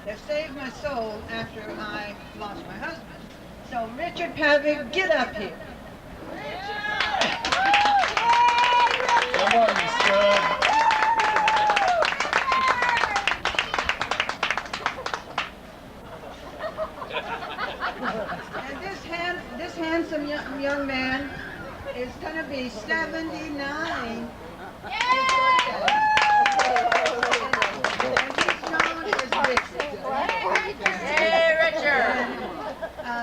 that saved my soul after I lost my husband. So Richard Pavick, get up here. Come on, you stud. And this handsome young man is going to be 79. And he's known as Richard. Hey, Richard!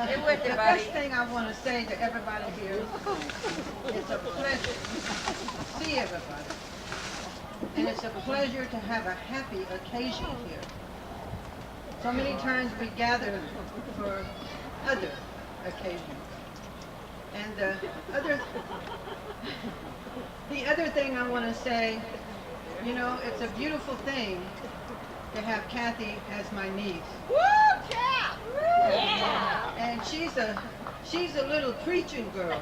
Get with The it, best buddy. thing I want to say to everybody here, it's a pleasure to see everybody. And it's a pleasure to have a happy occasion here. So many times we gather for other occasions. And the other thing I want to say, you know, it's a beautiful thing to have Kathy as my niece. Woo, Cap! Yeah! And she's a little preaching girl.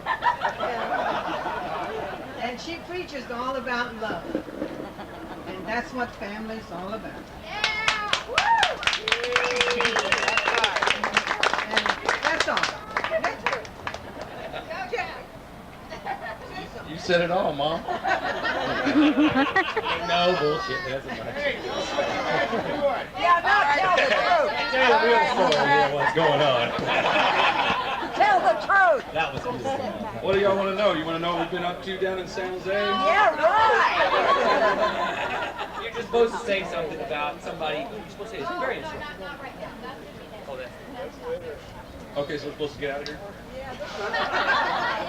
And she preaches all about love. And that's what family's all about. Yeah! Woo! And that's all. Go, Jack! You said it all, Mom. No bullshit. That's a Yeah, now tell the truth. Tell the real story here, what's going on. Tell the truth. That was beautiful. What do y'all want to know? You want to know what we've been up to down in San Jose? Yeah, right. You're just supposed to say something about somebody. You're supposed to say it's very interesting. Oh, that's. Okay, so we're supposed to get out of here?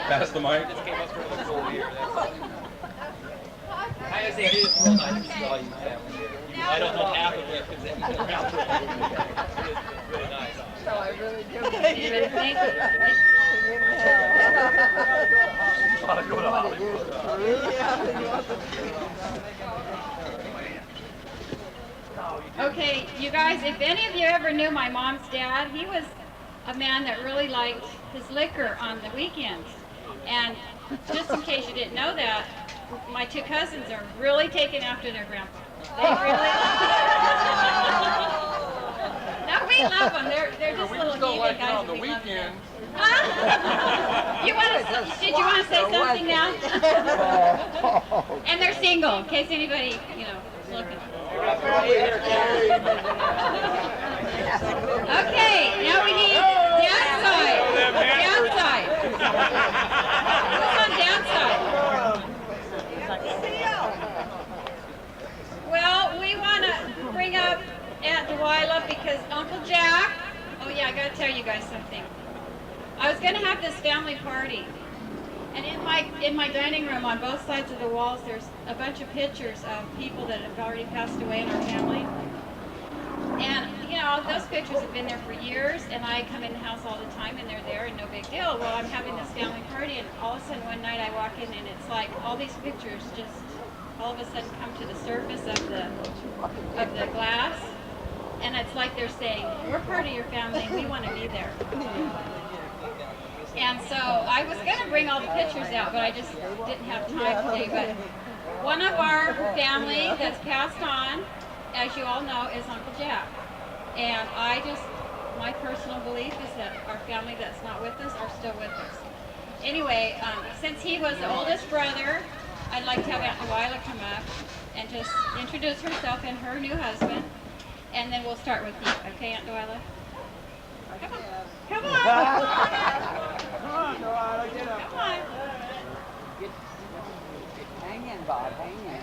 Pass the mic. Just came up for another full year. That's all. I gotta say, it is real nice to see all you family. I don't know half of it because it is really nice. So I really do. Okay, you guys, if any of you ever knew my mom's dad, he was a man that really liked his liquor on the weekends. And just in case you didn't know that, my two cousins are really taken after their grandpa. They really No, we love them. They're just little heathen guys. on the and we love them. weekend. You did you want to say something now? And they're single, in case anybody, is looking. Okay, now we need dance side. Dance side. Who's on dance side? Well, we want to bring up Aunt Delilah because Uncle Jack. Oh yeah, I got to tell you guys something. I was going to have this family party, and in my dining room on both sides of the walls, there's a bunch of pictures of people that have already passed away in our family. And those pictures have been there for years, and I come in the house all the time, and they're there, and no big deal. Well, I'm having this family party, and all of a sudden one night I walk in, and it's like all these pictures just all of a sudden come to the surface of the glass, and it's like they're saying, "We're part of your family, and we want to be there." And so I was going to bring all the pictures out, but I just didn't have time today. But one of our family that's passed on, as you all know, is Uncle Jack. And my personal belief is that our family that's not with us are still with us. Anyway, since he was the oldest brother, I'd like to have Aunt Delilah come up and just introduce herself and her new husband. And then we'll start with you. Okay, Aunt Delilah? Come on. Come on. Come on, Delilah, get up. Come on. Hang in, Bob, hang in.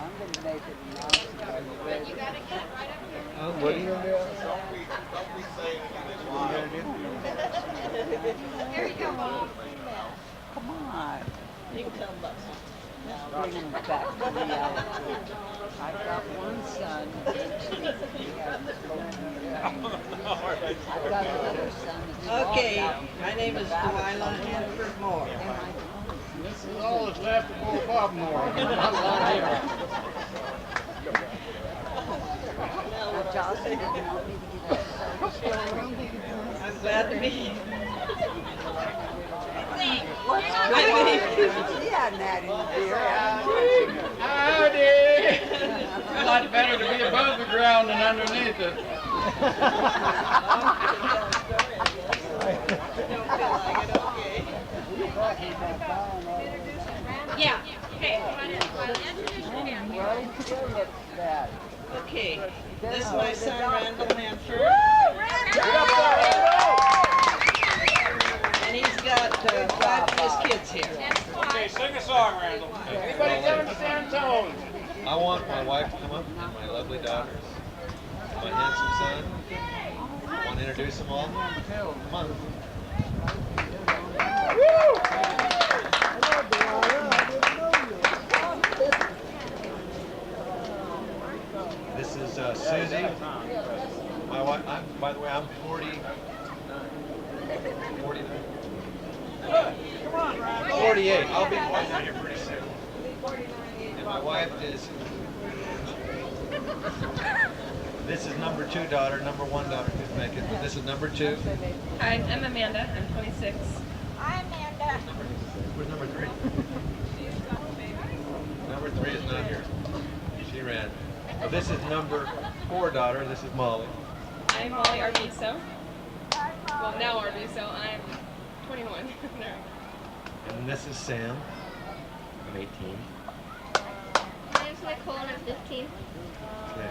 I'm going to make it now. Are you ready? You gotta get right up here. What are you going to do? Here you go, Mom. Come on. You can tell them about something. Bring him back to reality. I've got one son. I've got another son. Okay, my name is Delilah Hanford Moore. This is all that's left of old Bob Moore. Josh didn't want me to get up. I'm glad to meet you. What's good? She hadn't had any beer. Howdy! lot better to be above the ground than underneath it. Yeah. Okay. Introduce your family. Okay, this is my son Randall Hanford, and he's got 5 of his kids here. Okay, sing a song, Randall. Everybody down to San Antonio. I want my wife to come up and my lovely daughters, my handsome son. I want to introduce them all. Come on. This is Susie. My wife. By the way, I'm 40. 48. I'll be 49 here pretty soon. And my wife is. This is number 2 daughter. Number 1 daughter couldn't make it, but this is number 2. Hi, I'm Amanda. I'm 26. I'm Amanda. Where's number 3? Number 3 is not here. She ran. Well, this is number 4 daughter. This is Molly. I'm Molly Arviso. Well, now Arviso. I'm 21. No. And this is Sam. I'm 18. My name's Nicole and I'm 15. Okay.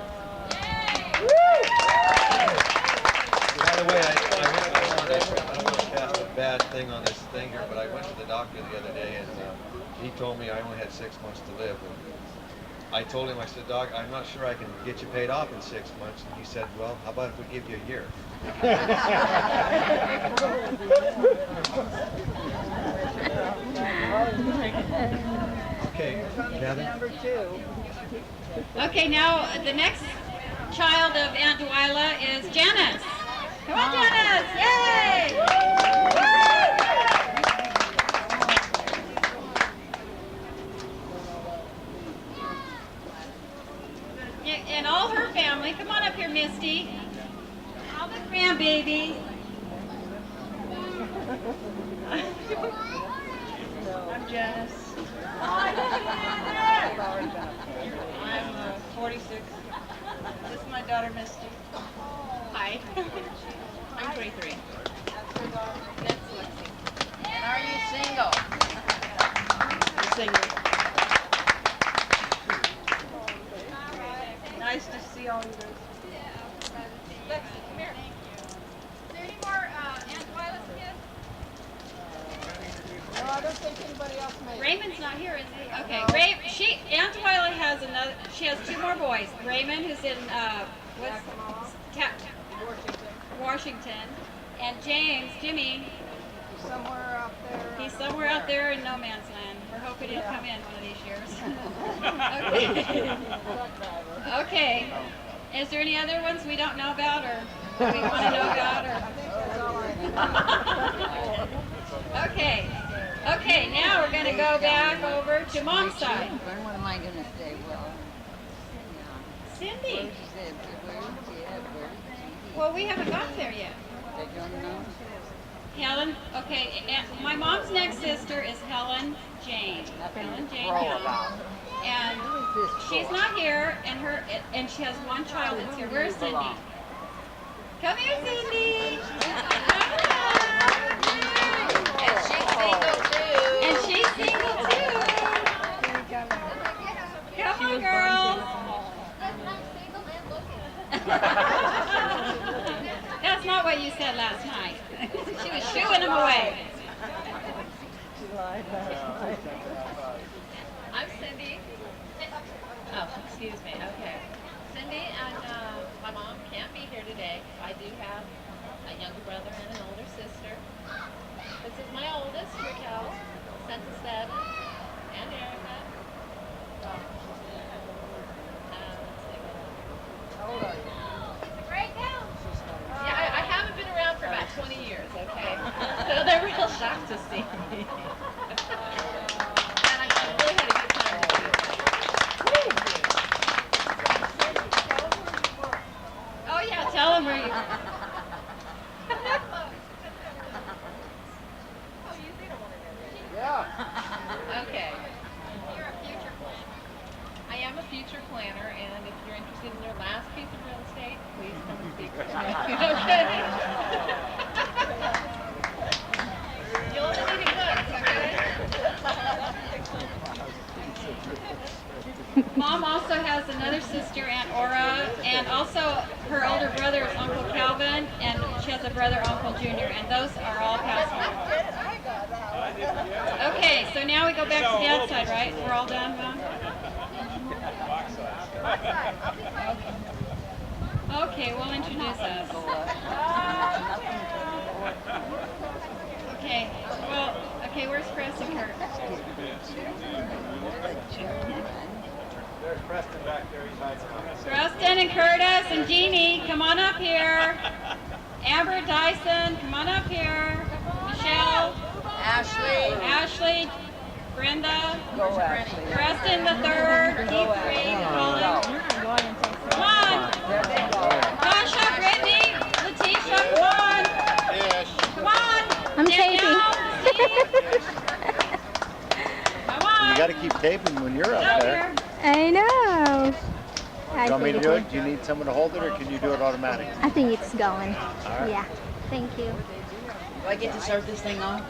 By the way, I don't want to cast a bad thing on this thing here, but I went to the doctor the other day and he told me I only had 6 months to live. And I told him, I said, Doc, I'm not sure I can get you paid off in 6 months. And he said, well, how about if we give you a year? Okay, Kathy. Number 2. Okay, now the next child of Aunt Delilah is Janice. Come on, Janice! Yay! And all her family. Come on up here, Misty. All the grandbabies. I'm Janice. I'm 46. This is my daughter, Misty. Hi. I'm 23. That's Lexi. And are you single? Single. Nice to see all you guys. Lexi, come here. Is there any more Aunt Delilah's kids? No, I don't think anybody else made it. Raymond's not here, is he? Okay, Aunt Delilah has another. She has 2 more boys. Raymond, who's in Washington, and Jimmy. Somewhere out there. He's somewhere out there in no man's land. We're hoping he'll come in one of these years. Okay. Is there any other ones we don't know about, or we want to know about, or? Okay. Okay, now we're going to go back over to Mom's side. What am I going to say? Well, Cindy. where's Well, we haven't got there yet. I don't know. Helen, okay, my mom's next sister is Helen Jane. Helen Jane Young. And she's not here, and she has 1 child that's here. Where's Cindy? Come here, Cindy. And she's single too. Come on, girls. That's not what you said last night. She was shooing them away. I'm Cindy. Oh, excuse me. Okay. Cindy and my mom can't be here today. I do have a younger brother and an older sister. This is my oldest, Raquel, Santa Stella, and Erica. How old are you? Yeah, I haven't been around for about 20 years, okay? So they're real shocked to see me. And I really had a good time with you. Oh yeah, tell them where you. Okay. I'm a future planner, and if you're interested in your last piece of real estate, please come and speak with me. Okay? You'll only need it once, okay? Mom also has another sister, Aunt Aura, and also her older brother is Uncle Calvin, and she has a brother, Uncle Junior, and those are all passed away. Okay, so now we go back to Dad's side, right? We're all done, Mom? Okay, we'll introduce us. Okay, well, okay, where's Preston and Kurt? There's Preston back there. He's hiding out. Preston and Curtis and Jeannie, come on up here. Amber Dyson, come on up here. Michelle. Ashley. Brenda. Go, Ashley. Preston the third. Keith, Colin. Come on. Tasha, Brittany, Letitia, come on. Come on. I'm taping. Come on. You got to keep taping when you're up there. I know. You want me to do it? Do you need someone to hold it, or can you do it automatically? I think it's going. right. Yeah. Thank you. Do I get to start this thing off?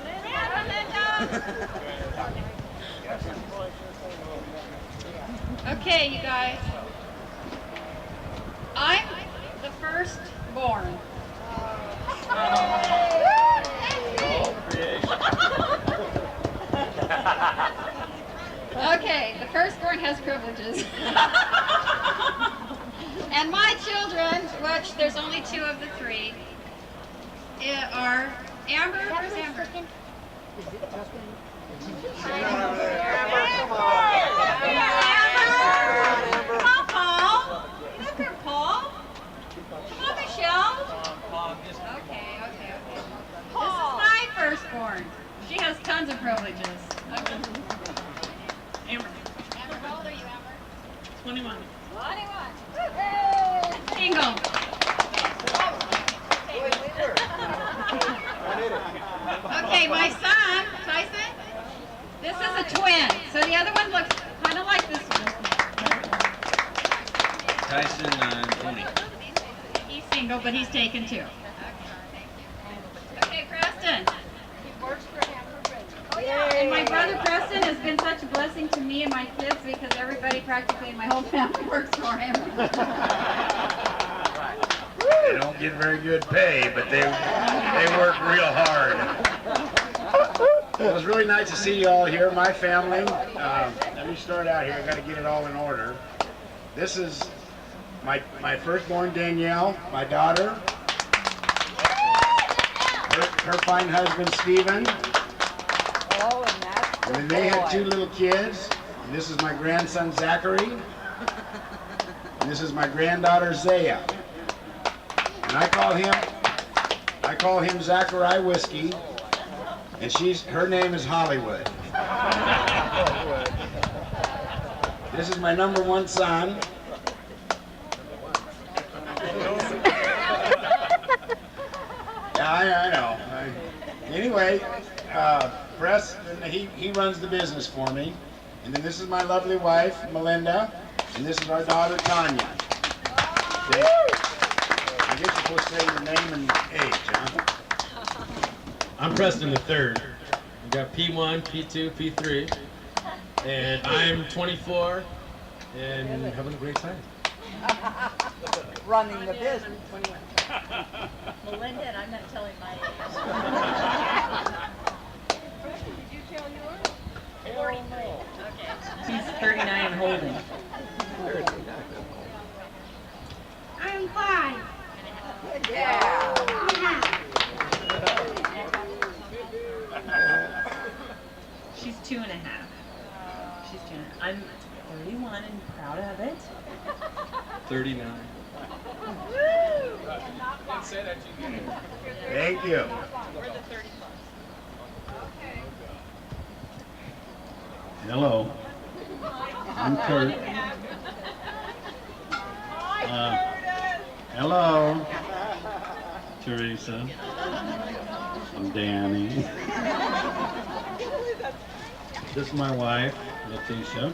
Okay, you guys. I'm the firstborn. Okay, the firstborn has privileges. And my children, which there's only two of the three, are Amber. Where's Amber? Come on, Paul. Look here, Paul. Come on, Michelle. Okay. This is my firstborn. She has tons of privileges. Okay. Amber. Amber, how old are you, Amber? 21. 21. Single. Okay, my son, Tyson, this is a twin. So the other one looks kind of like this one. Tyson, 20. He's single, but he's taken too. Okay, Preston. He works for Hanford. Oh, yeah. And my brother Preston has been such a blessing to me and my kids because everybody practically in my whole family works for him. They don't get very good pay, but they work real hard. Well, it was really nice to see you all here, my family. Let me start out here. I got to get it all in order. This is my firstborn Danielle, my daughter. Her fine husband Stephen. Oh, and that's And then they had two little kids. And this is my grandson Zachary. And this is my granddaughter Zaya. And I call him Zachary Whiskey, and her name is Hollywood. This is my number one son. Yeah, I know. Anyway, Preston, he runs the business for me. And then this is my lovely wife, Melinda, and this is our daughter, Tanya. Okay. I guess you're supposed to say your name and age, huh? I'm Preston the third. We got P1, P2, P3, and I'm 24 and having a great time. running the business. Melinda, and I'm not telling my age. Did you tell yours? 43. Okay. He's 39 and holding. I'm 5. Yeah. She's 2.5. She's 2.5. I'm 31 and proud of it. 39. Thank you. Hello. I'm Kurt. Hello. Teresa. I'm Danny. This is my wife, Letitia.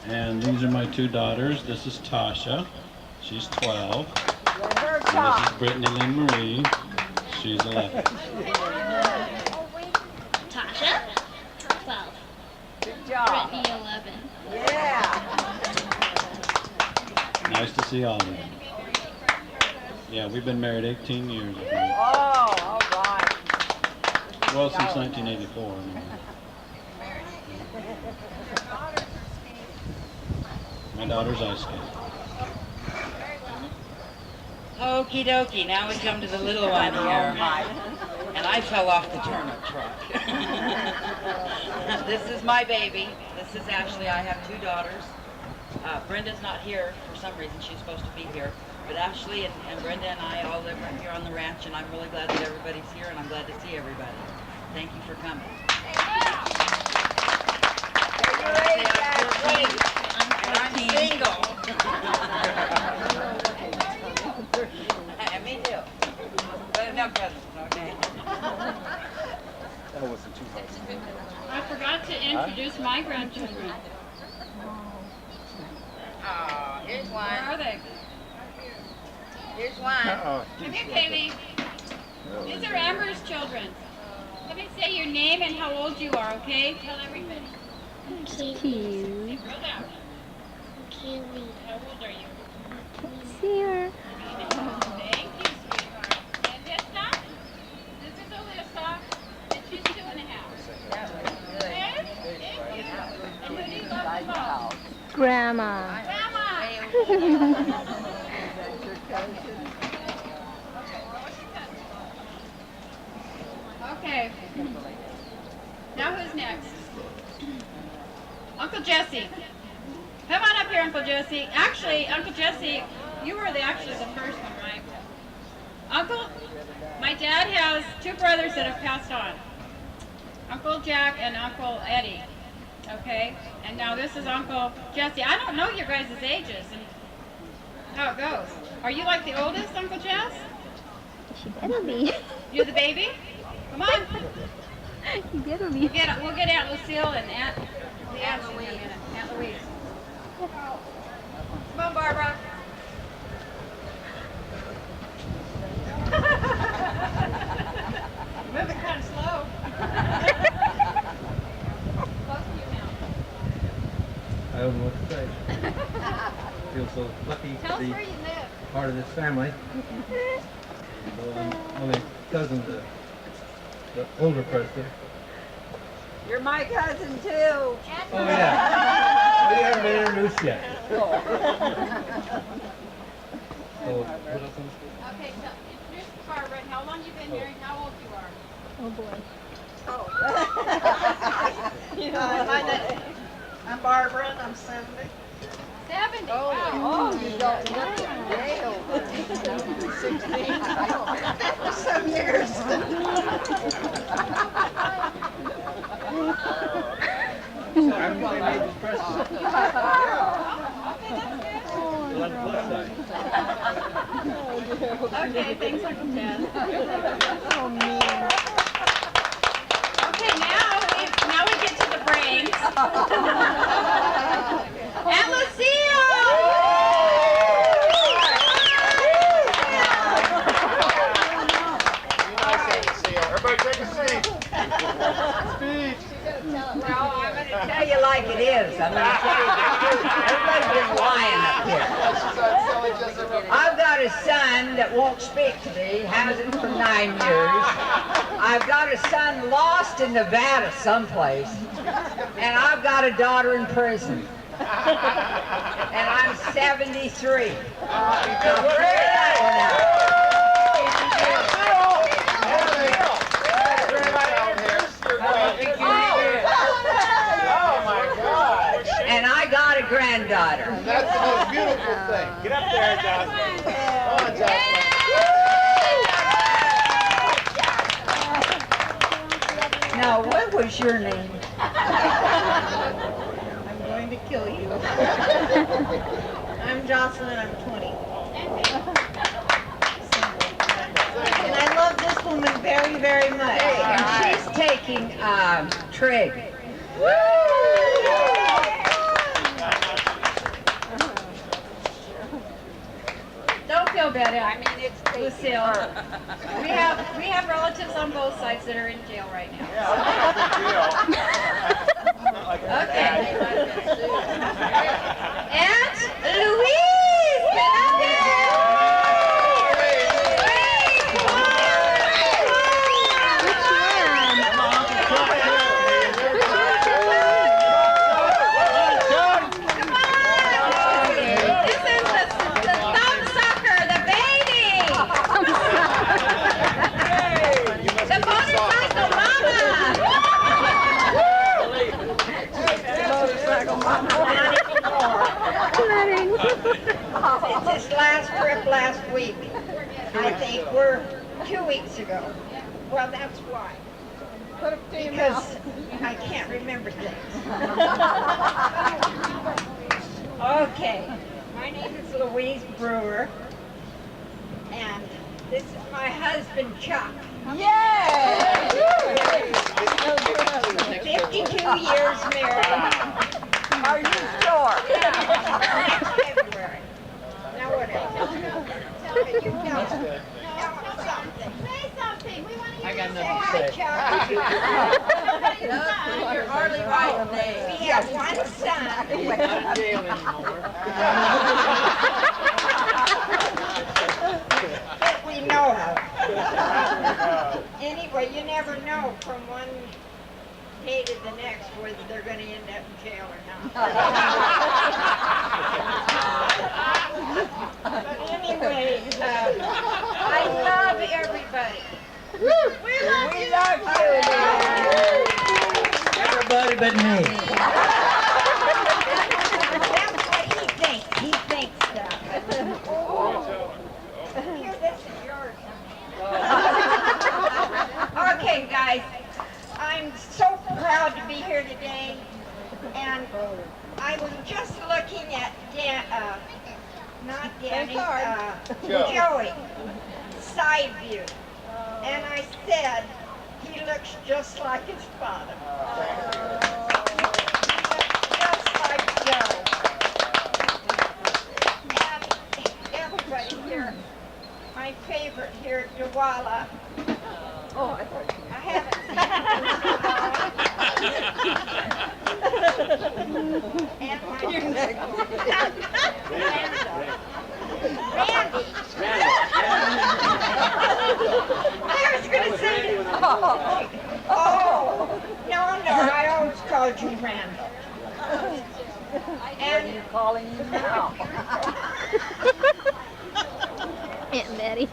And these are my two daughters. This is Tasha. She's 12. And this is Brittany Lynn Marie. She's 11. Tasha, 12. Good job. Brittany, 11. Yeah. Nice to see all of you. Yeah, we've been married 18 years, I think. Oh, all right. Well, since 1984. Anyway. My daughter's ice skating. Okie dokie, now we come to the little one here. And I fell off the turnip truck. This is my baby. This is Ashley. I have two daughters. Brenda's not here for some reason. She's supposed to be here. But Ashley and Brenda and I all live right here on the ranch, and I'm really glad that everybody's here, and I'm glad to see everybody. Thank you for coming. And I'm single. And me too. But no cousins, okay? That wasn't too hard. I forgot to introduce my grandchildren. Oh, here's one. Where are they? Here's one. Come here, Kaylee. These are Amber's children. Let me say your name and how old you are, okay? Tell everybody. Cute. Real loud. Kaylee. How old are you? See her. Thank you, sweetheart. And this is Alyssa, and she's 2.5. Okay? And who do you love the most? Grandma. Grandma. Okay. Now who's next? Uncle Jesse. Come on up here, Uncle Jesse. Actually, Uncle Jesse, you were actually the first one, right? Uncle, my dad has two brothers that have passed on. Uncle Jack and Uncle Eddie. Okay? And now this is Uncle Jesse. I don't know your guys' ages and how it goes. Are you like the oldest, Uncle Jess? She better be. You're the baby? Come on. You better be. We'll get Aunt Lucille and Aunt Louise in a minute. Aunt Louise. Come on, Barbara. Moving kind of slow. Close to you now. I don't know what to say. I feel so lucky Tell to us be where you live. part of this family. I'm only cousin to the older person. You're my cousin too. Oh yeah. We haven't been introduced yet. So, what else? Okay, so introduce Barbara and how long you've been married and how old you are. Oh boy. I'm Barbara and I'm 70. 70. Oh, Wow. you don't look it way over 16. Some years. I'm going to age president. Okay, thanks, Uncle Ted. Oh man. Okay, now we get to the brains. And Lucille! Everybody take a seat. Speech. No, I'm going to tell you like it is. I'm going to tell you the truth. Everybody's been lying up here. I've got a son that won't speak to me, hasn't for 9 years. I've got a son lost in Nevada someplace. And I've got a daughter in prison. And I'm 73. Now figure that one out. And I got a granddaughter. That's the most beautiful thing. Get up there, Jocelyn. Come on, Jocelyn. Now, what was your name? I'm going to kill you. I'm Jocelyn, I'm 20. And I love this woman very, very much. And she's taking Trig. feel bad, Lucille. We have relatives on both sides that are in jail right now. Okay. Aunt Louise, get up here. It's his last trip last week. I think we're 2 weeks ago. Well, that's why. Because I can't remember things. Okay, my name is Louise Brewer, and this is my husband, Chuck. Yay! 52 years married. Are you sure? Next February. Now what else? Can you tell us something? Say something. We want to hear you say hi, Chuck. You're hardly right today. We have one son. He's not in jail anymore. That we know of. Anyway, you never know from one day to the next whether they're going to end up in jail or not. But anyway, I love everybody. We love you. Everybody but me. That's what he thinks. He thinks stuff. Here, this is yours. Okay, guys. I'm so proud to be here today, and I was just looking at not Danny, Joey, side view, and I said, he looks just like his father. He looks just like Joe. And everybody here, my favorite here at Dewala. Oh, I haven't seen and my Randy. I was going to say, oh, no, I always called you Randall. And you're calling you now. Aunt Betty.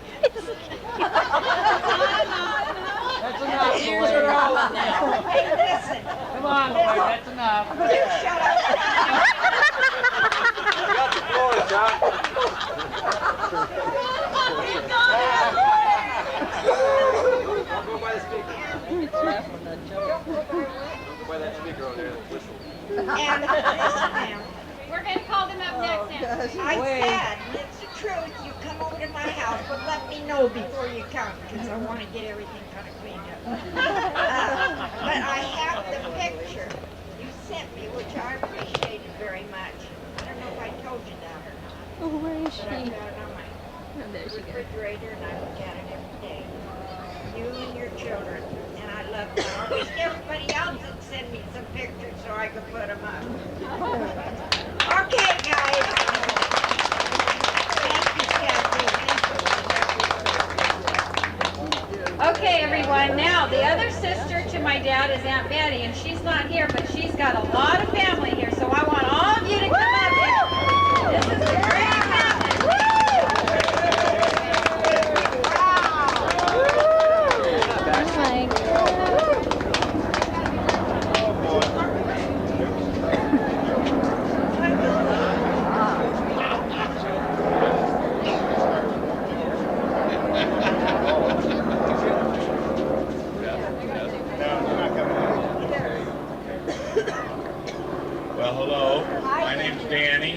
That's enough, Ears are all up now. Hey, listen. Come on, boy, that's enough. You shut up. You got the floor, John. Don't go by the speaker. Don't go by that speaker over there. Whistle. And listen now. We're going to call them up next, Aunt. I said, it's the truth, you come over to my house, but let me know before you come, because I want to get everything kind of cleaned up. But I have the picture you sent me, which I appreciated very much. I don't know if I told you that or not. Oh, where is But I've she? got it on my Oh, there she goes. refrigerator, and I look at it every day. You and your children, and I love them. I wish everybody else would send me some pictures so I could put them up. Okay, guys. Thank you, Kathy. Okay, everyone. Now, the other sister to my dad is Aunt Betty, and she's not here, but she's got a lot of family here, so I want all of you to come up here. This is a great family. Oh my God. Well, hello. My name's Danny.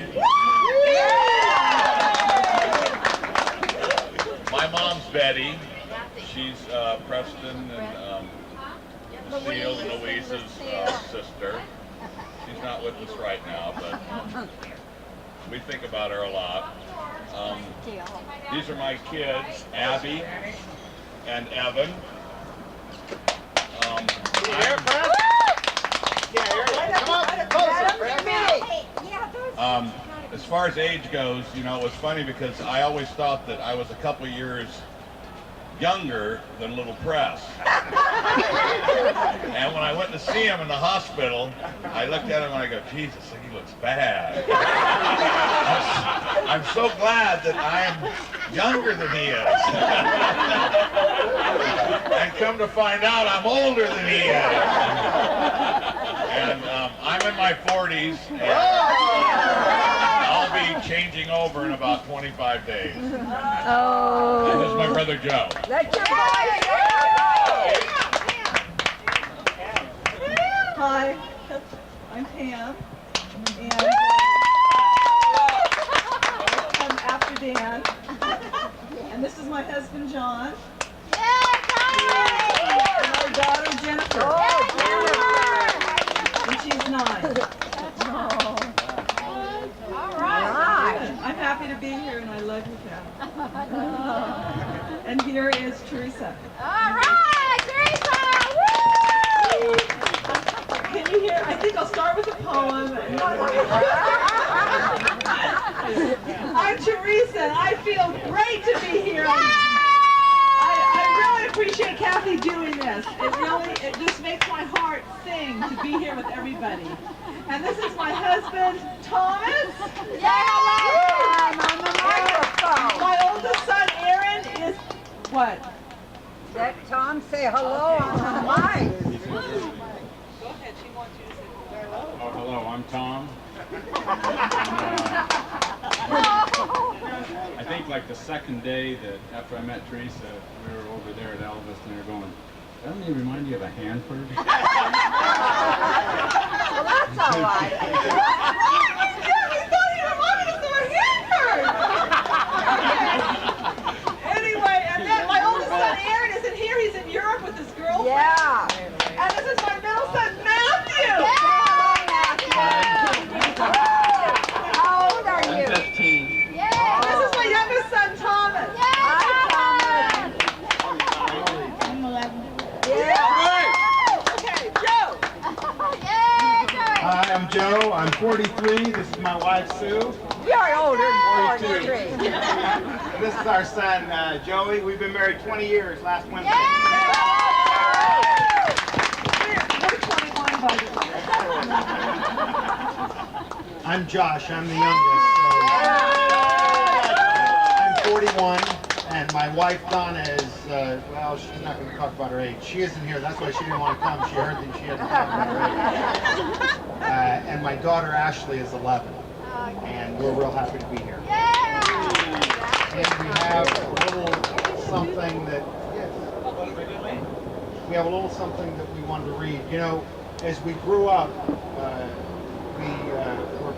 My mom's Betty. She's Preston and Lucille and Louise's sister. She's not with us right now, but we think about her a lot. These are my kids, Abby and Evan. As far as age goes, you know, it was funny because I always thought that I was a couple years younger than Little Press. And when I went to see him in the hospital, I looked at him and I go, Jesus, he looks bad. I'm so glad that I'm younger than he is. And come to find out, I'm older than he is. And I'm in my 40s. And I'll be changing over in about 25 days. Oh. And this is my brother Joe. Let your boy Hi, I'm Pam, and I'm after Dan, and this is my husband John, and our daughter Jennifer, and she's 9. All right. I'm happy to be here, and I love you, Pam. And here is Teresa. All right, Teresa! Woo! Can you hear? I think I'll start with a poem. I'm Teresa, and I feel great to be here. I really appreciate Kathy doing this. It just makes my heart sing to be here with everybody. And this is my husband, Thomas. Yeah! On the microphone. My oldest son, Aaron, is what? Let Tom say hello on the mic. Go ahead, she wants you to say hello. Oh, hello, I'm Tom. I think like the second day that after I met Teresa, we were over there at Elvis and they were going, doesn't he remind you of a Hanford? Well, that's all right. Yeah, we thought he reminded us of a Hanford. Anyway, and then my oldest son, Aaron, isn't here. He's in Europe with his girlfriend. Yeah. And this is my middle son, Matthew. How old are you? 15. This is my youngest son, Thomas. Hi, Thomas. I'm 11. Yeah. Okay, Joe. Hi, I'm Joe. I'm 43. This is my wife, Sue. You're older than 42. 43. And this is our son, Joey. We've been married 20 years last Wednesday. We're 21, by the way. I'm Josh. I'm the youngest. I'm 41, and my wife, Donna, is, well, she's not going to talk about her age. She isn't here. That's why she didn't want to come. She heard that she had to talk about her age. And my daughter, Ashley, is 11. And we're real happy to be here. And we have a little something that, we have a little something that we wanted to read. You know, as we grew up, we were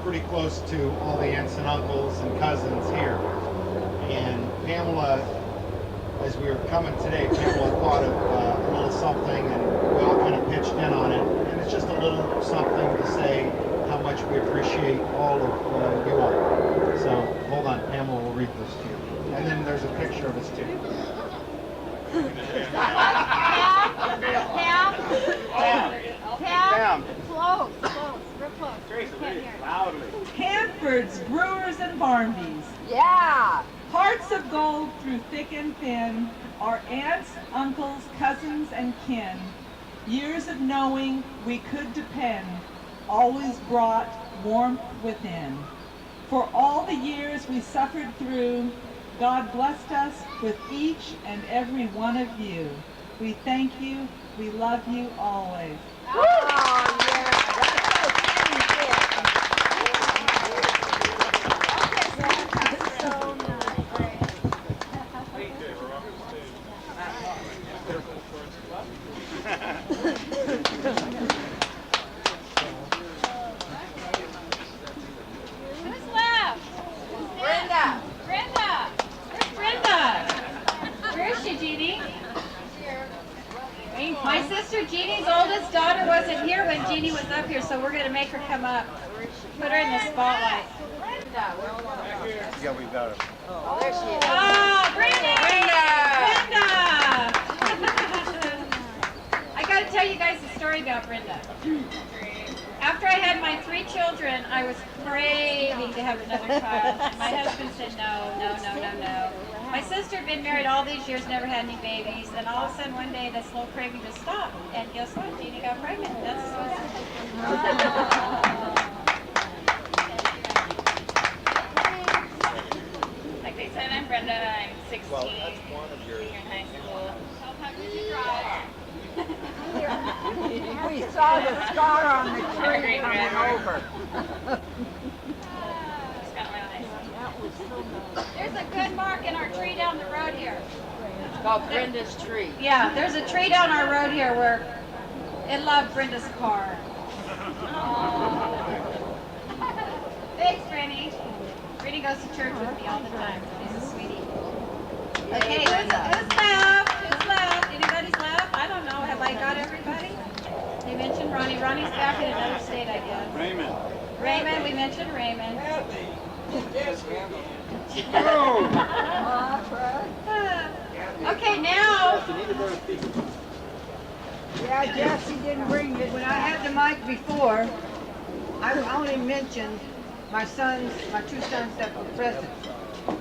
pretty close to all the aunts and uncles and cousins here. And Pamela, as we were coming today, Pamela thought of a little something, and we all kind of pitched in on it. And it's just a little something to say how much we appreciate all of you all. So hold on, Pamela will read this to you. And then there's a picture of us too. Pam. Close, real close. Loudly. Hanfords, Brewers, and Barnbys. Yeah. Hearts of gold through thick and thin, our aunts, uncles, cousins, and kin. Years of knowing we could depend, always brought warmth within. For all the years we suffered through, God blessed us with each and every one of you. We thank you, we love you always. Oh, yeah. That's so Who's left? Brenda. Brenda. Where's Brenda? Where is she, Jeannie? My sister Jeannie's oldest daughter wasn't here when Jeannie was up here, so we're going to make her come up. Put her in the spotlight. Brenda. Yeah, we've got it. Oh, there she is. Oh, Brenda! Brenda! I got to tell you guys a story about Brenda. After I had my 3 children, I was craving to have another child. My husband said no. My sister had been married all these years, never had any babies, and all of a sudden one day this little craving just stopped. And guess what? Jeannie got pregnant. That's what Like they said, I'm Brenda. I'm 16. Well, that's one of your... Senior in high school. How hard did you try? We saw the scar on the tree coming over. Just got my license. There's a good mark in our tree down the road here. It's called Brenda's tree. Yeah, there's a tree down our road here where it loved Brenda's car. Thanks, Franny. Franny goes to church with me all the time. He's a sweetie. Okay, who's left? Who's left? Anybody's left? I don't know. Have I got everybody? They mentioned Ronnie. Ronnie's back in another state, I guess. Raymond, we mentioned Raymond. Okay, now. Yeah, Jesse didn't bring it. When I had the mic before, I only mentioned my 2 sons that were present.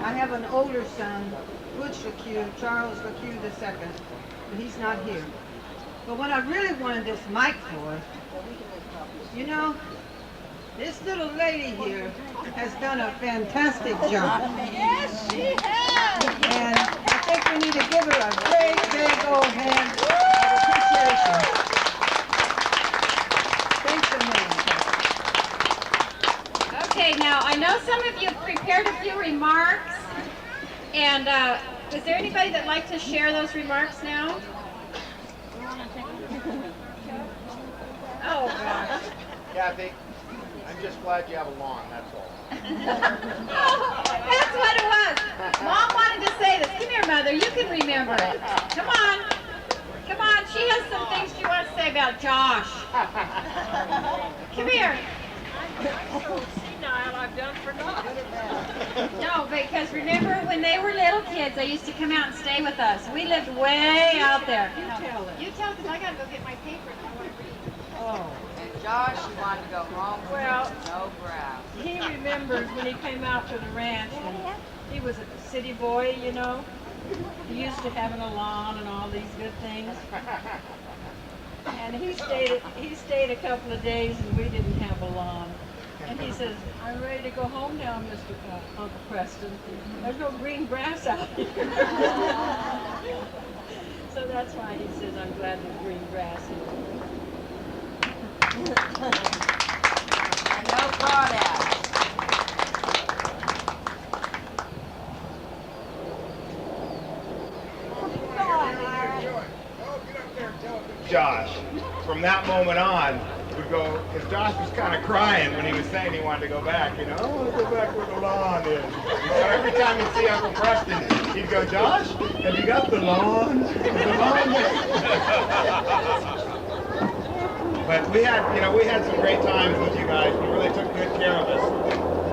I have an older son, Butch LeCue, Charles LeCue II, but he's not here. But what I really wanted this mic for, you know, this little lady here has done a fantastic job. Yes, she has. And I think we need to give her a great big old hand of appreciation. Thanks a million. Okay, now I know some of you prepared a few remarks, and is there anybody that'd like to share those remarks now? Oh gosh. Kathy, I'm just glad you have a lawn, that's all. That's what it was. Mom wanted to say this. Come here, Mother. You can remember it. Come on. Come on. She has some things she wants to say about Josh. Come here. I'm so senile, I've done for nothing. No, because remember when they were little kids, they used to come out and stay with us. We lived way out there. You tell it. You tell, because I got to go get my paper and I want to read. Oh. And Josh, you wanted to go home. Well, no grass. He remembers when he came out to the ranch, and he was a city boy, you know. He used to having a lawn and all these good things. And he stayed a couple of days, and we didn't have a lawn. And he says, "I'm ready to go home now, Uncle Preston. There's no green grass out here." So that's why he says, "I'm glad there's green grass here." And no crawdads. Josh, from that moment on, would go, because Josh was kind of crying when he was saying he wanted to go back, you know, I want to go back where the lawn is. So every time he'd see Uncle Preston, he'd go, Josh, have you got the lawn? But we had some great times with you guys. You really took good care of us.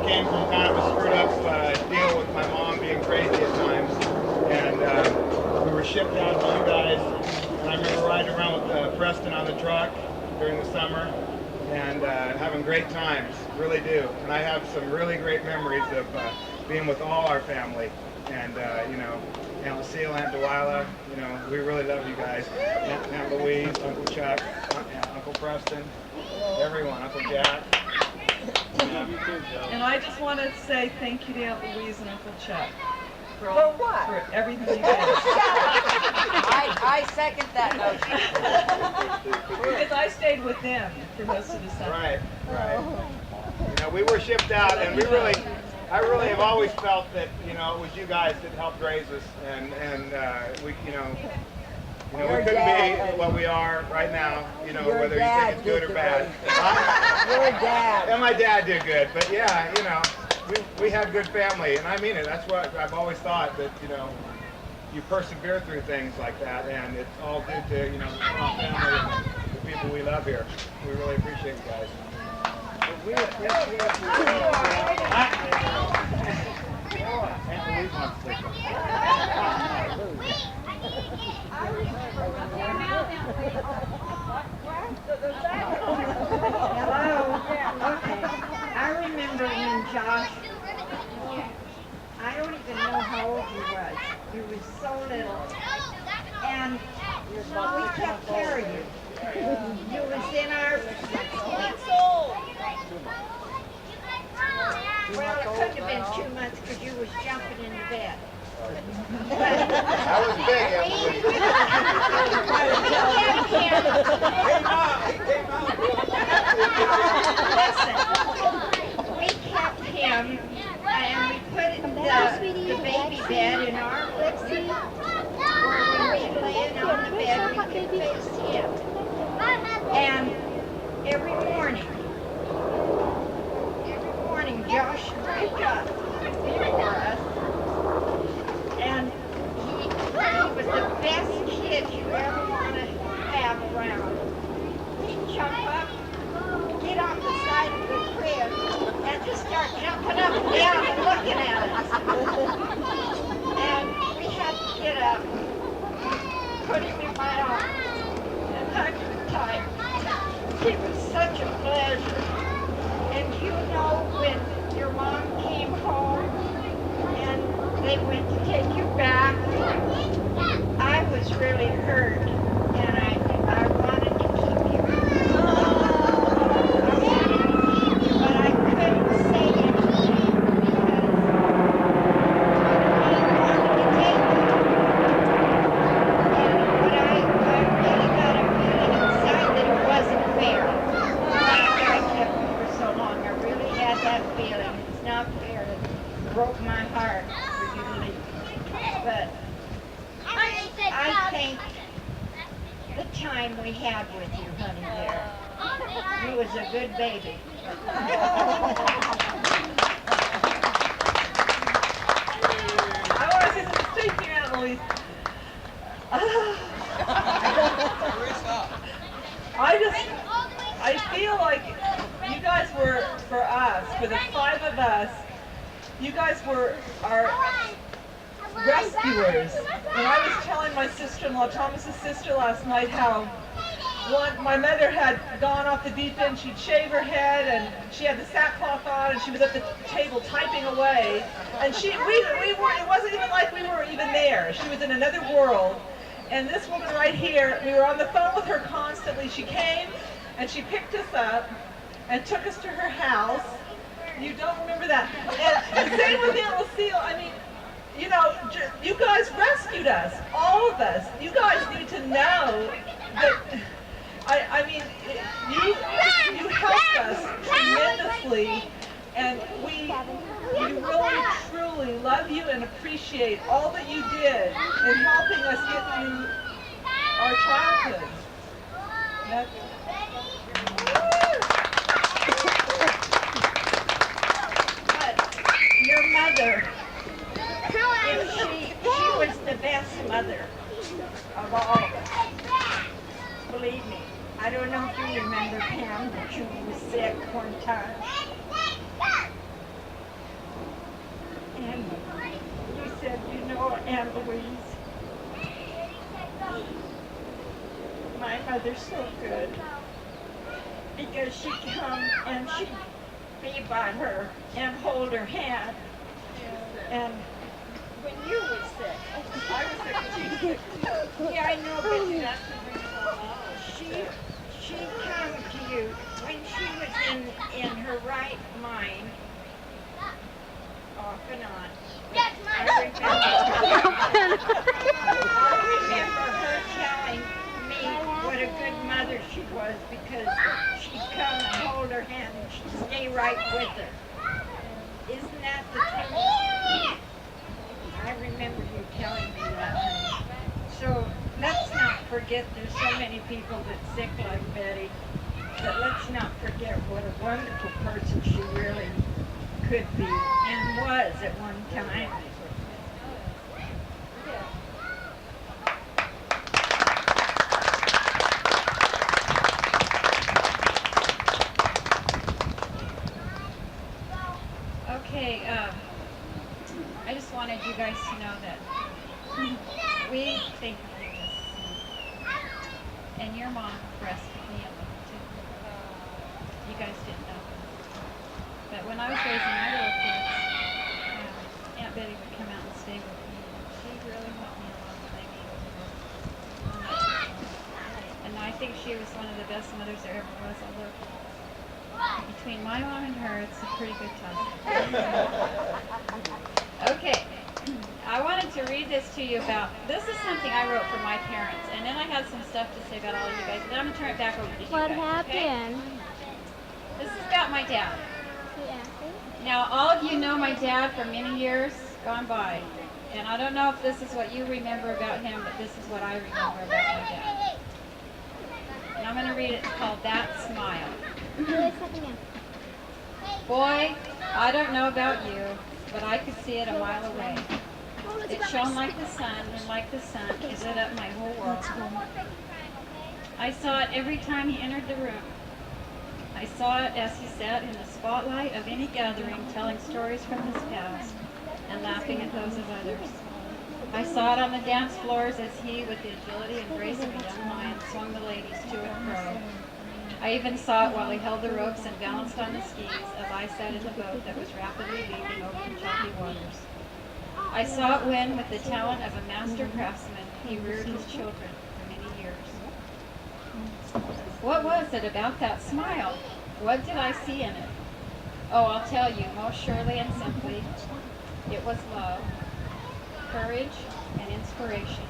We came from kind of a screwed up deal with my mom being crazy at times. And we were shipped out to you guys. And I remember riding around with Preston on the truck during the summer and having great times, really do. And I have some really great memories of being with all our family. And, Aunt Lucille, Aunt Delilah, we really love you guys. Aunt Louise, Uncle Chuck, Uncle Preston, everyone, Uncle Jack. And I just want to say thank you to Aunt Louise and Uncle Chuck. For what? For everything you did. I second that notion. Because I stayed with them for most of the summer. Right. We were shipped out, and I really have always felt that, it was you guys that helped raise us, and we couldn't be what we are right now, whether you think it's good or bad. Your dad. And my dad did good, but yeah, we had good family, and I mean it. That's what I've always thought, that, you persevere through things like that, and it's all due to, our family and the people we love here. We really appreciate you guys. We appreciate Hello? Okay. I remember when Josh, I don't even know how old he was. He was so little. And we kept care of you. You was in our... Well, it couldn't have been 2 months because you was jumping in the bed. That was big, Listen, we kept him and we put the baby bed in our room where when we laying on the bed we could face him. And every morning Josh would wake up before us, and he was the best kid you ever want to have around. He'd jump up, get off the side of the crib, and just start jumping up and down and looking at us. And we had to get up, put him in my arms, and hug him tight. He was such a pleasure. And you know, when your mom came home and they went to take you back, I was really hurt, and I wanted to keep you. But I couldn't say anything because he wanted to take you. But I really got a feeling inside that it wasn't fair. After I kept you for so long, I really had that feeling. It's not fair. It broke my heart for you to leave. But I think the time we had with you, honey, there, you was a good baby. I want to say something straight to you, Aunt Louise. I feel like you guys were, for us, for the 5 of us, you guys were our rescuers. And I was telling my sister-in-law, Thomas's sister last night, how my mother had gone off the deep end. She'd shave her head and she had the sackcloth on and she was at the table typing away. And it wasn't even like we were even there. She was in another world. And this woman right here, we were on the phone with her constantly. She came and she picked us up and took us to her house. You don't remember that. And same with Aunt Lucille. I mean, you know, you guys rescued us, all of us. You guys need to know that, I mean, you helped us tremendously, and we really, truly love you and appreciate all that you did in helping us get through our childhood. But your mother, she was the best mother of all of us. Believe me. I don't know if you remember Pam, but you was sick one time. And you said, you know, Aunt Louise, my mother's so good because she'd come and she'd be by her and hold her hand. And when you were sick, I was sick and she was sick too. Yeah, I know, but that's she came to you when she was in her right mind, off and on. I remember her telling me what a good mother she was because she'd come and hold her hand and she'd stay right with her. Isn't that the truth? I remember you telling me that, honey. So let's not forget there's so many people that's sick like Betty, but let's not forget what a wonderful person she really could be and was at one time. you guys to know that we think of you as and your mom breastfed me alone too. You guys didn't know. But when I was raising my little kids, Aunt Betty would come out and stay with me. She really helped me a lot when I needed her. And I think she was one of the best mothers there ever was. Although between my mom and her, it's a pretty good time. Okay. I wanted to read this to you about, this is something I wrote for my parents, and then I had some stuff to say about all of you guys, then I'm going to turn it back over to you guys. What happened? Okay? This is about my dad. Now, all of you know my dad for many years gone by, and I don't know if this is what you remember about him, but this is what I remember about my dad. And I'm going to read it. It's called That Smile. Boy, I don't know about you, but I could see it a mile away. It shone like the sun, and like the sun, it lit up my whole world. I saw it every time he entered the room. I saw it as he sat in the spotlight of any gathering, telling stories from his past and laughing at those of others. I saw it on the dance floors as he, with the agility and grace of a young lion, swung the ladies to and fro. I even saw it while he held the ropes and balanced on the skis as I sat in the boat that was rapidly leaping over the choppy waters. I saw it when, with the talent of a master craftsman, he reared his children for many years. What was it about that smile? What did I see in it? Oh, I'll tell you, most surely and simply, it was love, courage, and inspiration.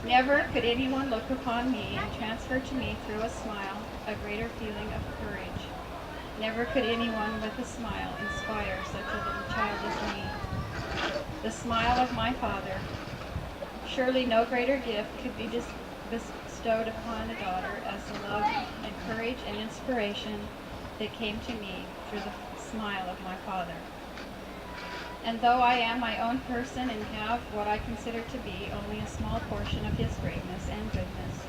Never could anyone look upon me and transfer to me through a smile a greater feeling of courage. Never could anyone with a smile inspire such a little child as me. The smile of my father. Surely no greater gift could be bestowed upon a daughter as the love and courage and inspiration that came to me through the smile of my father. And though I am my own person and have what I consider to be only a small portion of his greatness and goodness,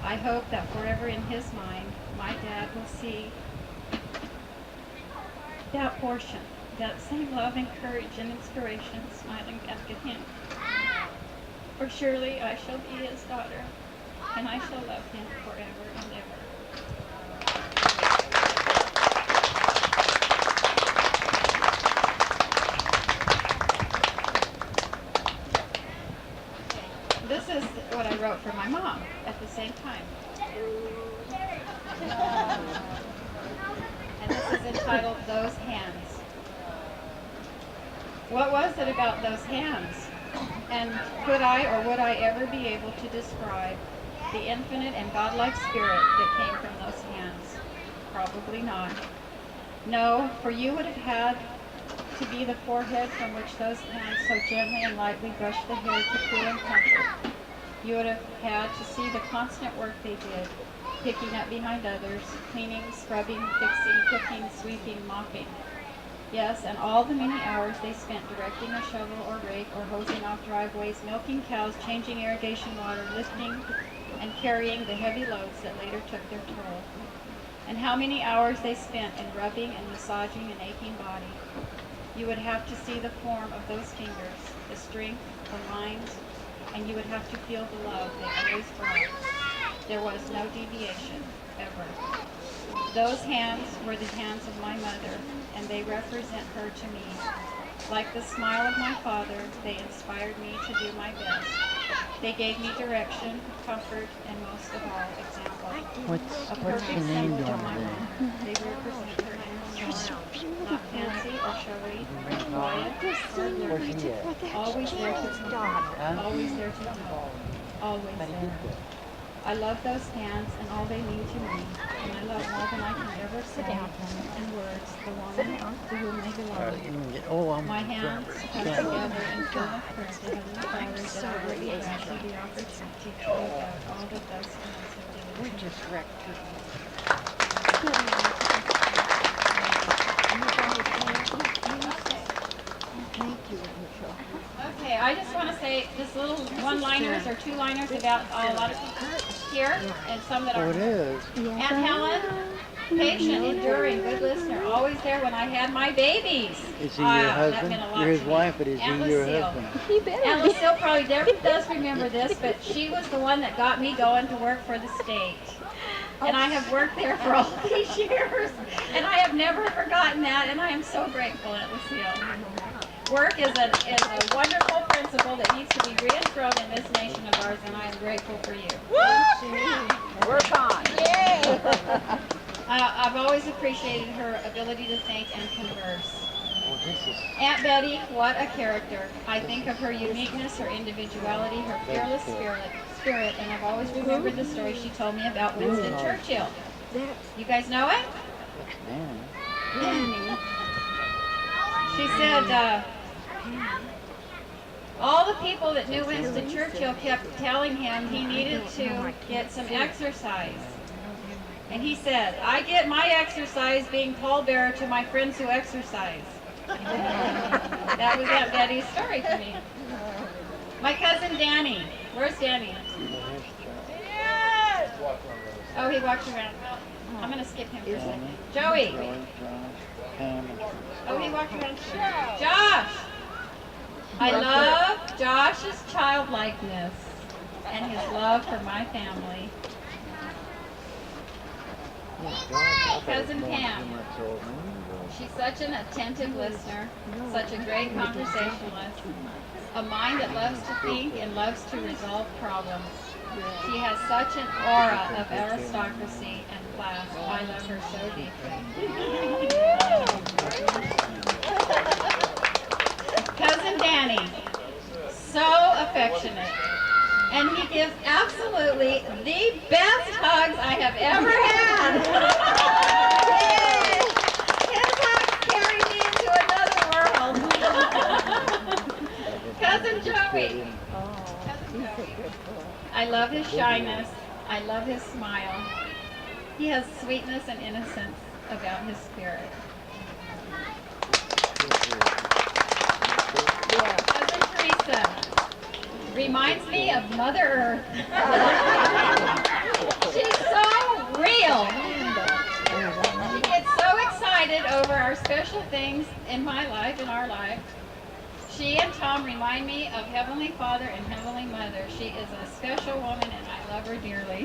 I hope that forever in his mind, my dad will see that portion, that same love and courage and inspiration smiling back at him. For surely I shall be his daughter, and I shall love him forever and ever. This is what I wrote for my mom at the same time. And this is entitled, Those Hands. What was it about those hands? And could I or would I ever be able to describe the infinite and godlike spirit that came from those hands? Probably not. No, for you would have had to be the forehead from which those hands so gently and lightly brushed the hair to cool and comfort. You would have had to see the constant work they did, picking up behind others, cleaning, scrubbing, fixing, cooking, sweeping, mopping. Yes, and all the many hours they spent directing a shovel or rake or hosing off driveways, milking cows, changing irrigation water, lifting and carrying the heavy loads that later took their toll. And how many hours they spent in rubbing and massaging an aching body. You would have to see the form of those fingers, the strength, the lines, and you would have to feel the love they always brought. There was no deviation, ever. Those hands were the hands of my mother, and they represent her to me. Like the smile of my father, they inspired me to do my best. They gave me direction, comfort, and most of all, example. A perfect symbol of my mom. They represent her inner smile, not fancy or showy, quiet or flirty, always there to talk, always there to help, always there. I love those hands and all they mean to me, and I love more than I can ever say in words the woman to whom they belong. My hands come together and fill with prayer to Heavenly Father that I really grant the opportunity to live out all that those hands have given me. We're just wrecked. Okay, I just want to say just little one-liners or two-liners about a lot of here and some that aren't. Oh, it is. Aunt Helen, patient, enduring, good listener, always there when I had my babies. Is he your That husband? meant a lot You're his to me. wife, but is Aunt he your Lucille. husband? Aunt Lucille probably never does remember this, but she was the one that got me going to work for the state. And I have worked there for all these years, and I have never forgotten that, and I am so grateful, Aunt Lucille. Work is a wonderful principle that needs to be reinstilled in this nation of ours, and I am grateful for you. Work on. I've always appreciated her ability to think and converse. Aunt Betty, what a character. I think of her uniqueness, her individuality, her fearless spirit, and I've always remembered the story she told me about Winston Churchill. You guys know it? She said, all the people that knew Winston Churchill kept telling him he needed to get some exercise. And he said, I get my exercise being pallbearer to my friends who exercise. That was Aunt Betty's story to me. My cousin Danny. Where's Danny? Oh, he walks around. I'm going to skip him for a second. Joey. Oh, he walked around. Josh. I love Josh's childlikeness and his love for my family. Cousin Pam. She's such an attentive listener, such a great conversationalist, a mind that loves to think and loves to resolve problems. She has such an aura of aristocracy and class. I love her so deeply. Cousin Danny, so affectionate. And he gives absolutely the best hugs I have ever had. His hugs carry me into another world. Cousin Joey. I love his shyness. I love his smile. He has sweetness and innocence about his spirit. Cousin Teresa reminds me of Mother Earth. She's so real. She gets so excited over our special things in my life, in our life. She and Tom remind me of Heavenly Father and Heavenly Mother. She is a special woman, and I love her dearly.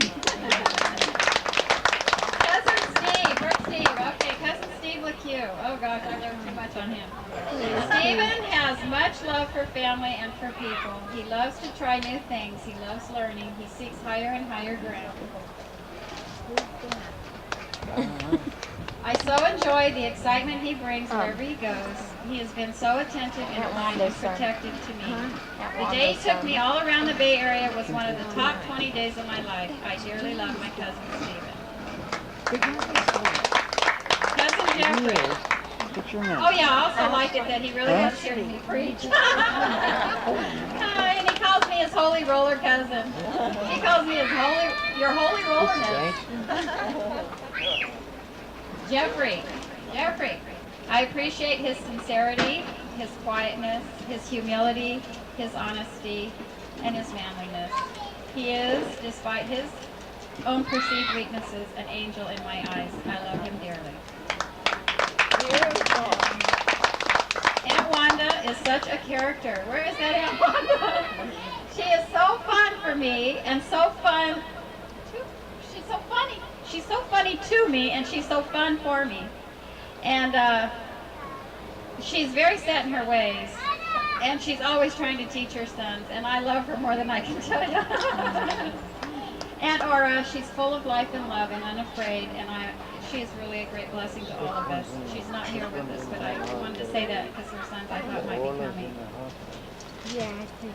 Cousin Steve. Where's Steve? Okay, Cousin Steve LeCue. Oh gosh, I wrote too much on him. Stephen has much love for family and for people. He loves to try new things. He loves learning. He seeks higher and higher ground. I so enjoy the excitement he brings wherever he goes. He has been so attentive and kind and protective to me. The day he took me all around the Bay Area was one of the top 20 days of my life. I dearly love my cousin Stephen. Cousin Jeffrey. Oh yeah, I also like it that he really loves hearing me preach. And he calls me his holy roller cousin. He calls me your holy rollerness. Jeffrey, I appreciate his sincerity, his quietness, his humility, his honesty, and his manliness. He is, despite his own perceived weaknesses, an angel in my eyes. I love him dearly. Aunt Wanda is such a character. Where is that Aunt Wanda? She is so fun for me and so fun. She's so funny. She's so funny to me, and she's so fun for me. And she's very set in her ways, and she's always trying to teach her sons, and I love her more than I can tell you. Aunt Aura, she's full of life and love and unafraid, and she is really a great blessing to all of us. She's not here with us, but I wanted to say that because her sons I thought might be coming. Yeah, I think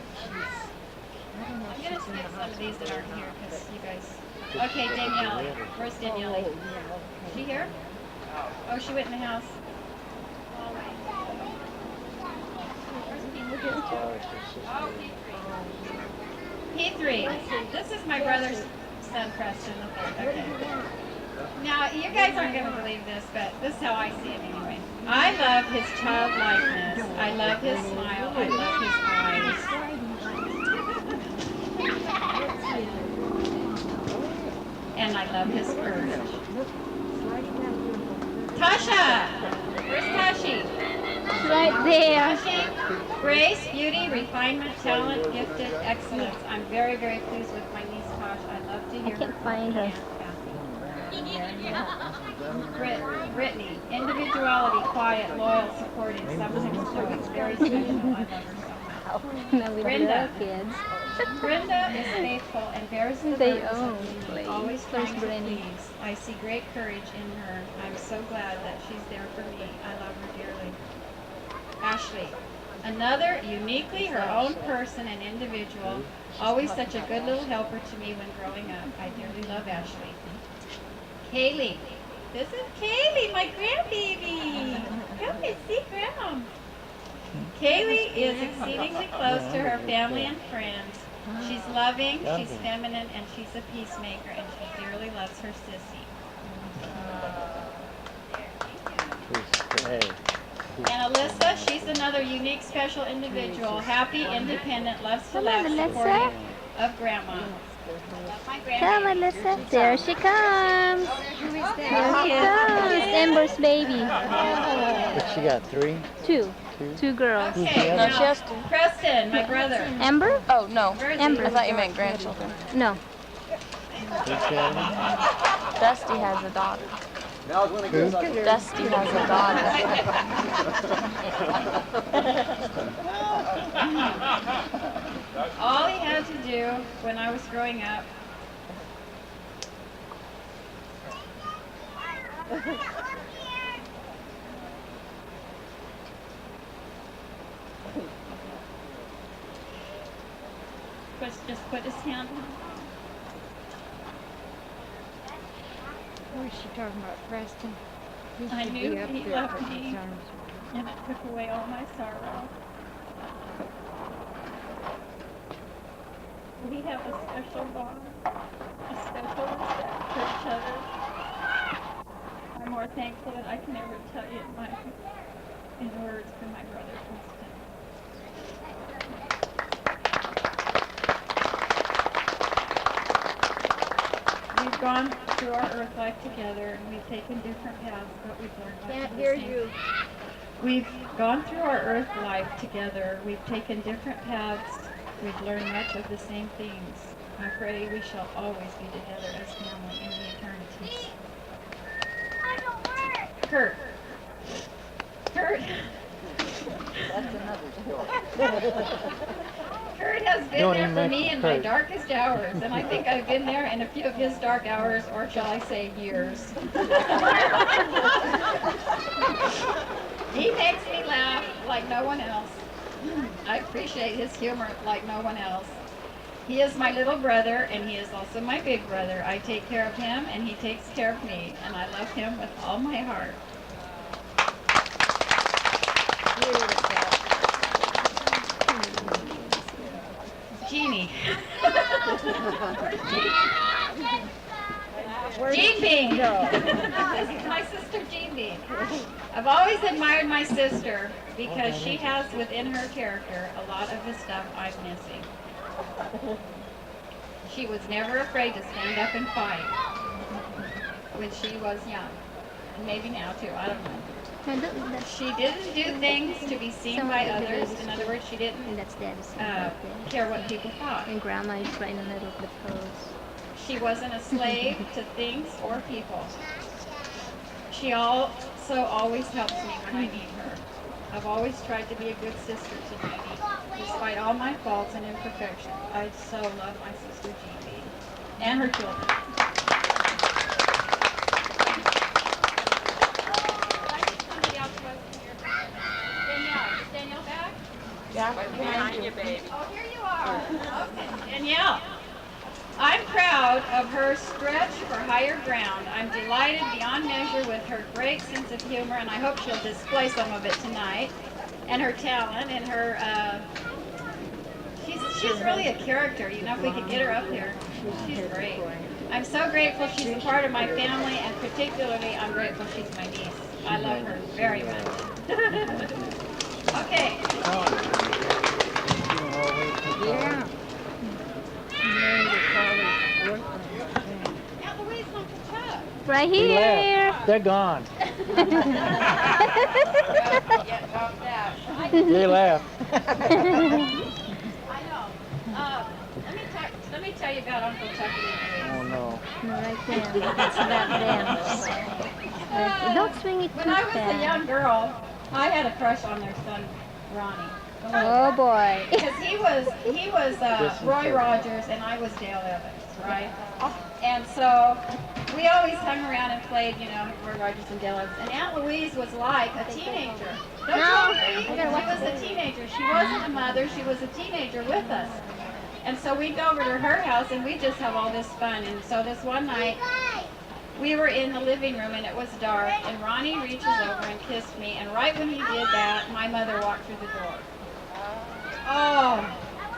I'm going to skip some of these that aren't here because you guys... Okay, Danielle. Where's Danielle? Is she here? Oh, she went in the house. Oh, P3. This is my brother's son, Preston. Okay. Now, you guys aren't going to believe this, but this is how I see him anyway. I love his childlikeness. I love his smile. I love his eyes. And I love his courage. Tasha! Where's Tashi? Right there. Tashi? Grace, beauty, refinement, talent, gifted, excellence. I'm very, very pleased with my niece Tasha. I love to hear her. I can't find her. Brittany, individuality, quiet, loyal, supportive, sometimes stoic, very special. I love her so much. Now we Brenda. love kids. Brenda is faithful and bears the They burdens own of duty, place. always trying to Brenda. please. I see great courage in her. I'm so glad that she's there for me. I love her dearly. Ashley, another uniquely her own person and individual, always such a good little helper to me when growing up. I dearly love Ashley. Kaylee, this is Kaylee, my grandbaby. Come and see Grandma. Kaylee is exceedingly close to her family and friends. She's loving, she's feminine, and she's a peacemaker, and she dearly loves her sissy. And Alyssa, she's another unique, special individual. Happy, independent, loves to laugh, supportive of Grandma. Love my Come, grandbaby. Alyssa. There she comes. Who is There she comes. Amber's baby. But she got 3? 2. 2 girls. Okay, No, now, she has Preston, my brother. Amber? Oh, no. Amber. I thought you meant grandchildren. No. Dusty has a daughter. Who? Dusty has a daughter. All he had to do when I was growing up was just put his hand on. What is she talking about, Preston? I knew he loved me, and it took away all my sorrow. We have a special bond, a special respect for each other. I'm more thankful than I can ever tell you in words for my brother, Preston. We've gone through our earth life together, and we've taken different paths, but we've learned much Can't of the hear same. you. We've gone through our earth life together. We've taken different paths. We've learned much of the same things. I pray we shall always be together as family in the eternities. Kurt. Kurt. That's another story. Kurt has been Don't there even for mention me in my Kurt. darkest hours, and I think I've been there in a few of his dark hours, or shall I say years. He makes me laugh like no one else. I appreciate his humor like no one else. He is my little brother, and he is also my big brother. I take care of him, and he takes care of me, and I love him with all my heart. Jeannie. Jean Bean. This is my sister Jean Bean. I've always admired my sister because she has within her character a lot of the stuff I'm missing. She was never afraid to stand up and fight when she was young. And maybe now too, I don't know. She didn't do things to be seen by others. In other words, she didn't care what people thought. And Grandma is right in the middle of the pose. She wasn't a slave to things or people. She also always helps me when I need her. I've always tried to be a good sister to Jeannie, despite all my faults and imperfections. I so love my sister Jeannie and her children. Danielle back? Yeah, behind you, baby. Oh, here you are. Okay, Danielle. I'm proud of her stretch for higher ground. I'm delighted beyond measure with her great sense of humor, and I hope she'll display some of it tonight. And her talent and her, she's really a character, you know, if we could get her up here. She's great. I'm so grateful she's a part of my family, and particularly I'm grateful she's my niece. I love her very much. Okay. Yeah. Right He here. left. They're gone. They laugh. I know. Let me tell you about Uncle Chuck and Oh no. Right there. That's that dance. Don't swing it too When I was a fast. young girl, I had a crush on their son, Ronnie. Oh boy. Because he was Roy Rogers and I was Dale Evans, right? And so we always hung around and played, you know, Roy Rogers and Dale Evans. And Aunt Louise was like a teenager. Don't you agree? She was a teenager. She wasn't a mother. She was a teenager with us. And so we'd go over to her house and we'd just have all this fun. And so this one night, we were in the living room and it was dark. And Ronnie reaches over and kissed me. And right when he did that, my mother walked through the door. Oh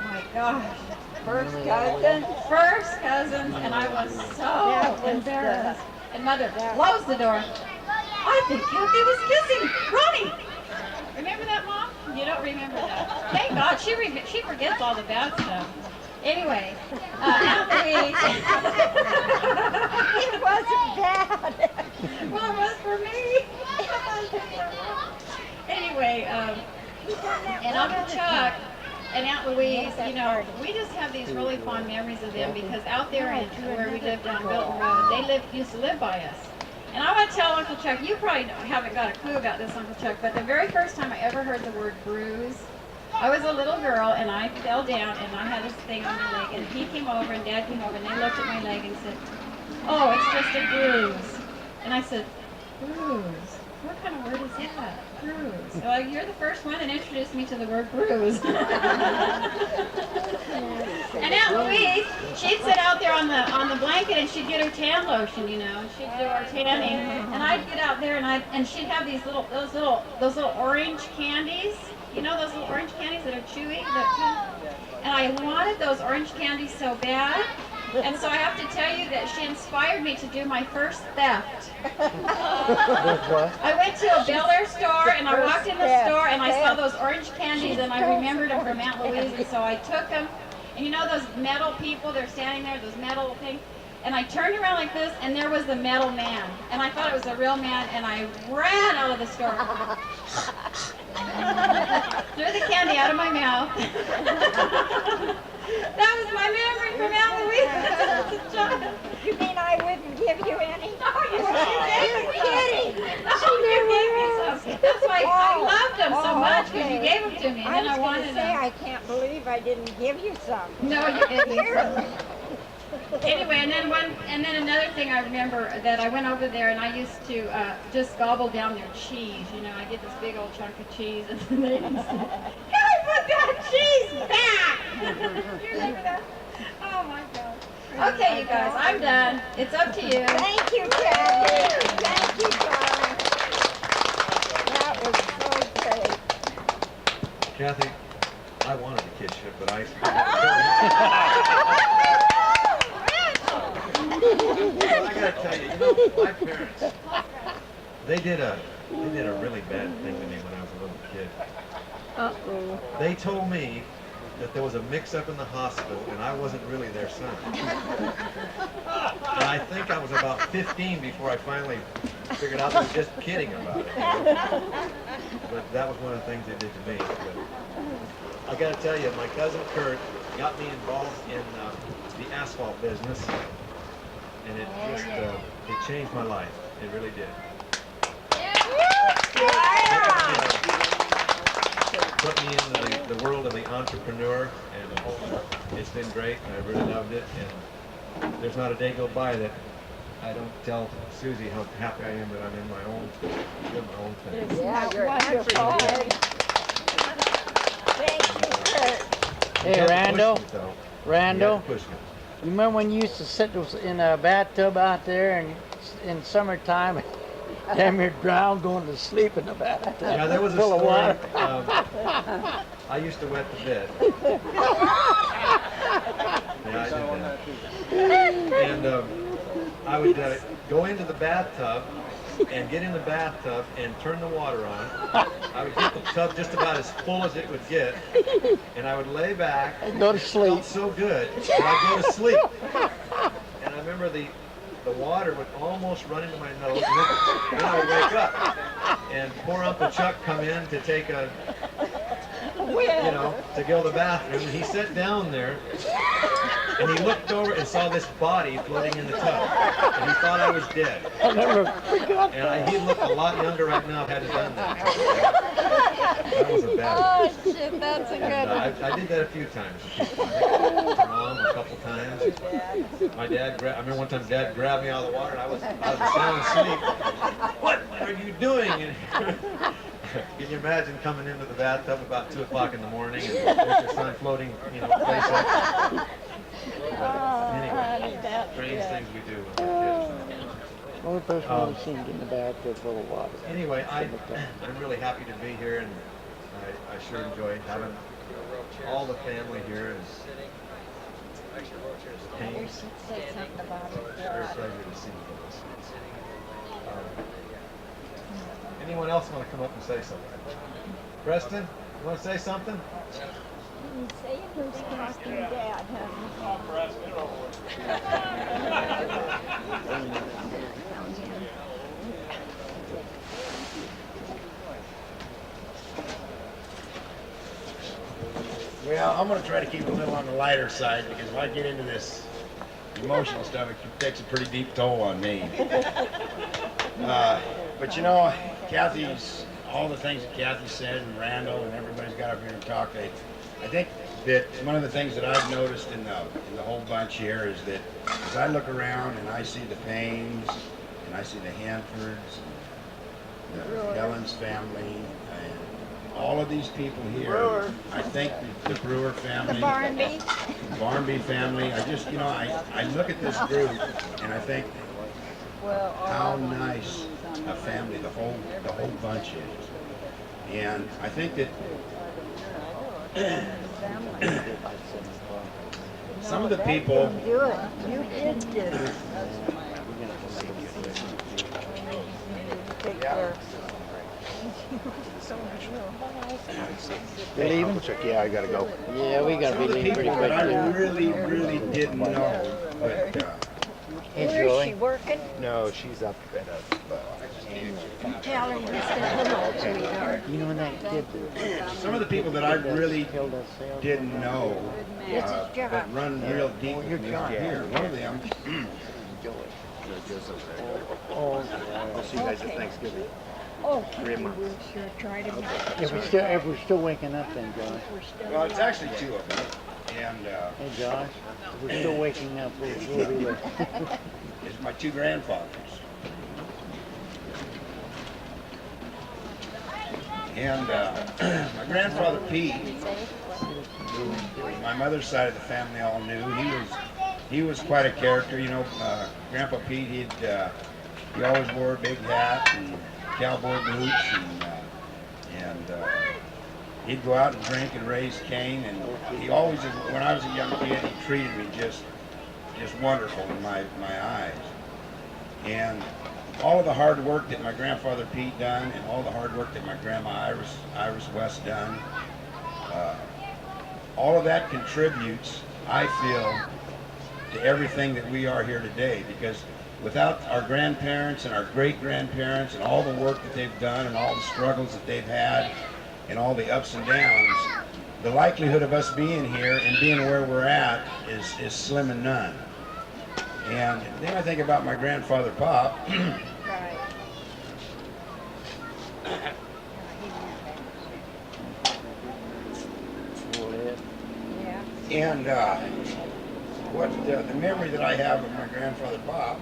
my gosh. First cousin? First cousins, and I was so embarrassed. And Mother closed the door. I think Kathy was kissing Ronnie. Remember that, Mom? You don't remember that. Thank God, she forgets all the bad stuff. Anyway, Aunt Louise. It wasn't bad. Well, it was for me. Anyway, and Uncle Chuck and Aunt Louise, you know, we just have these really fond memories of them because out there in where we lived on Milton Road, they used to live by us. And I want to tell Uncle Chuck, you probably haven't got a clue about this, Uncle Chuck, but the very first time I ever heard the word bruise, I was a little girl and I fell down and I had this thing on my leg and he came over and Dad came over and they looked at my leg and said, oh, it's just a bruise. And I said, bruise? What kind of word is that? Bruise. So you're the first one that introduced me to the word bruise. And Aunt Louise, she'd sit out there on the blanket and she'd get her tan lotion, you know, and she'd do our tanning. And I'd get out there and she'd have these those little orange candies. You know those little orange candies that are chewy? And I wanted those orange candies so bad. And so I have to tell you that she inspired me to do my first theft. I went to a Bel Air store and I walked in the store and I saw those orange candies and I remembered them from Aunt Louise and so I took them. And you know those metal people, they're standing there, those metal things? And I turned around like this and there was the metal man. And I thought it was a real man and I ran out of the store. Threw the candy out of my mouth. That was my memory from Aunt Louise as a child. You mean I wouldn't give you any? Oh, you kidding. Oh, you gave me some. That's why I loved them so much because you gave them to me and then I wanted them. I can't believe I didn't give you some. No, you didn't. Anyway, and then another thing I remember that I went over there and I used to just gobble down their cheese. You know, I get this big old chunk of cheese and then they would say, "Can I put that cheese back?" You remember that? Oh my God. Okay, you guys, I'm done. It's up to you. Thank you, Kathy. Thank you, darling. That was so great. Kathy, I wanted to kiss you, but I gotta tell you, my parents, they did a really bad thing to me when I was a little kid. Uh-oh. They told me that there was a mix-up in the hospital and I wasn't really their son. And I think I was about 15 before I finally figured out they were just kidding about it. But that was one of the things they did to me. But I gotta tell you, my cousin Kurt got me involved in the asphalt business. And it just, it changed my life. It really did. Put me into the world of the entrepreneur, and it's been great, and I really loved it. And there's not a day go by that I don't tell Susie how happy I am that I'm in my own, doing my own thing. Yeah, you're wonderful. Thank you, Kurt. Hey, Randall. Randall. Push me. You remember when you used to sit in a bathtub out there and in summertime, damn near drowned going to sleep in the bathtub? Yeah, there was a full of story. water. I used to wet the bed. Yeah, I did that. And I would go into the bathtub and get in the bathtub and turn the water on. I would get the tub just about as full as it would get, and I would lay back and go to sleep. It felt so good, and I'd go to sleep. And I remember the the water would almost run into my nose, and then I would wake up. And poor Uncle Chuck come in to take a, to go to the bathroom, and he sat down there, and he looked over and saw this body floating in the tub, and he thought I was dead. I never forgot And he looked a lot younger right now if I had done that. That was a bad one. Oh shit, that's a good And, one. I did that a few times. Mom a couple times. My dad, I remember one time Dad grabbed me out of the water and I was sound asleep. What are you doing? And can you imagine coming into the bathtub about 2 o'clock in the morning and there's your son floating, face up? Anyway, strange things we do when we're kids. Only person I've seen get in the bathtub full of water. Anyway, I'm really happy to be here, and I sure enjoy having all the family here. And Hank, it's a very pleasure to see you guys. Anyone else want to come up and say something? Preston, you want to say something? Say who's costing Dad, Well, I'm going to try to keep it a little on the lighter side because if I get into this emotional stuff, it takes a pretty deep toll on me. But you know, Kathy's, all the things that Kathy said and Randall and everybody's got up here and talked, I think that one of the things that I've noticed in the whole bunch here is that as I look around and I see the Paynes and I see the Hanfords, and the Ellen's family, and all of these people here, I think the Brewer family, the Barnby family, I just, I look at this group and I think how nice a family the whole bunch is. And I think that some of the people do it. You did do it. Take care. They leaving? Yeah, I gotta go. Yeah, we gotta be leaving pretty quick. I really didn't know, but Where is she working? no, she's up at a. Tell her you said hello, sweetheart. You know when that kid Some of the people that I really didn't know, but run real deep with me are here. One of them. Oh, I'll see you guys at Thanksgiving. Oh, we'll sure try to make it. if we're still waking up then, Josh. Well, it's actually 2 of them. And Hey, Josh, if we're still waking up. We'll be there. it's my 2 grandfathers. And my grandfather Pete, my mother's side of the family all knew. He was quite a character, Grandpa Pete, he always wore a big hat and cowboy boots, and he'd go out and drink and raise cane, and he always, when I was a young kid, he treated me just wonderful in my eyes. And all of the hard work that my grandfather Pete done, and all the hard work that my grandma Iris West done, all of that contributes, I feel, to everything that we are here today. Because without our grandparents and our great-grandparents and all the work that they've done and all the struggles that they've had and all the ups and downs, the likelihood of us being here and being where we're at is slim and none. And then I think about my grandfather Pop. And what the memory that I have of my grandfather Bob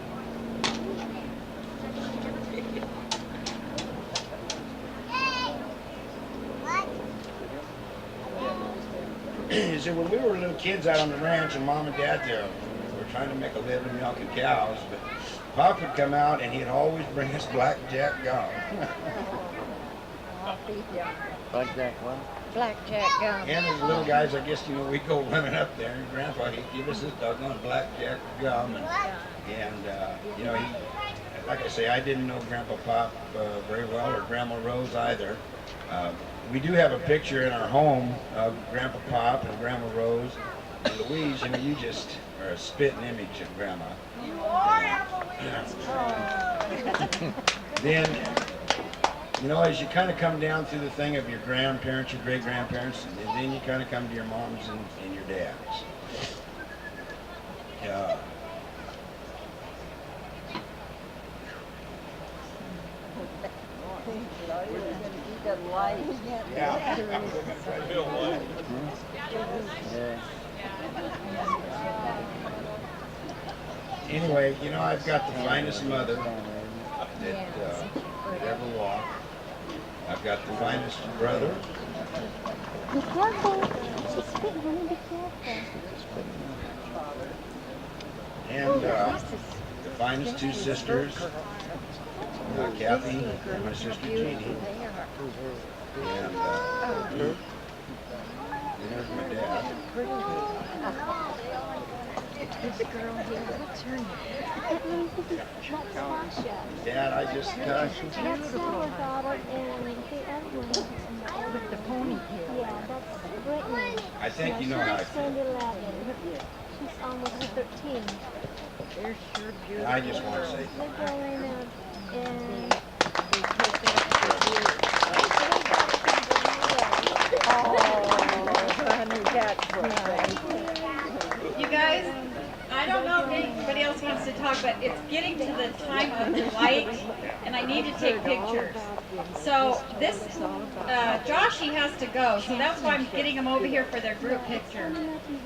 is that when we were little kids out on the ranch and Mom and Dad were trying to make a living milking cows, but Pop would come out and he'd always bring us blackjack gum. Blackjack what? Blackjack gum. And as little guys, I guess, we'd go running up there, and Grandpa, he'd give us this doggone blackjack gum, and he, like I say, I didn't know Grandpa Pop very well, or Grandma Rose either. We do have a picture in our home of Grandpa Pop and Grandma Rose and Louise. You just are a spitting image of Grandma. You are, Louise. Then, you know, as you kind of come down through the thing of your grandparents, your great-grandparents, and then you kind of come to your moms and your dads. Anyway, you know, I've got the finest mother that ever walked. I've got the finest brother. Be careful. She's spitting, honey. Be careful. And the finest two sisters, Kathy and my sister Jeannie. And there's my dad. This girl here, what's her name? That's Tasha. Dad, I just That's our daughter, and the other one with the ponytail. Yeah, that's Brittany. I think you know how I She's feel. 11. She's almost 13. They're sure beautiful. And I just want to say, They're going and honey, that's right. You guys, I don't know if anybody else wants to talk, but it's getting to the time of light, and I need to take pictures. So this, Joshy has to go, so that's why I'm getting them over here for their group picture.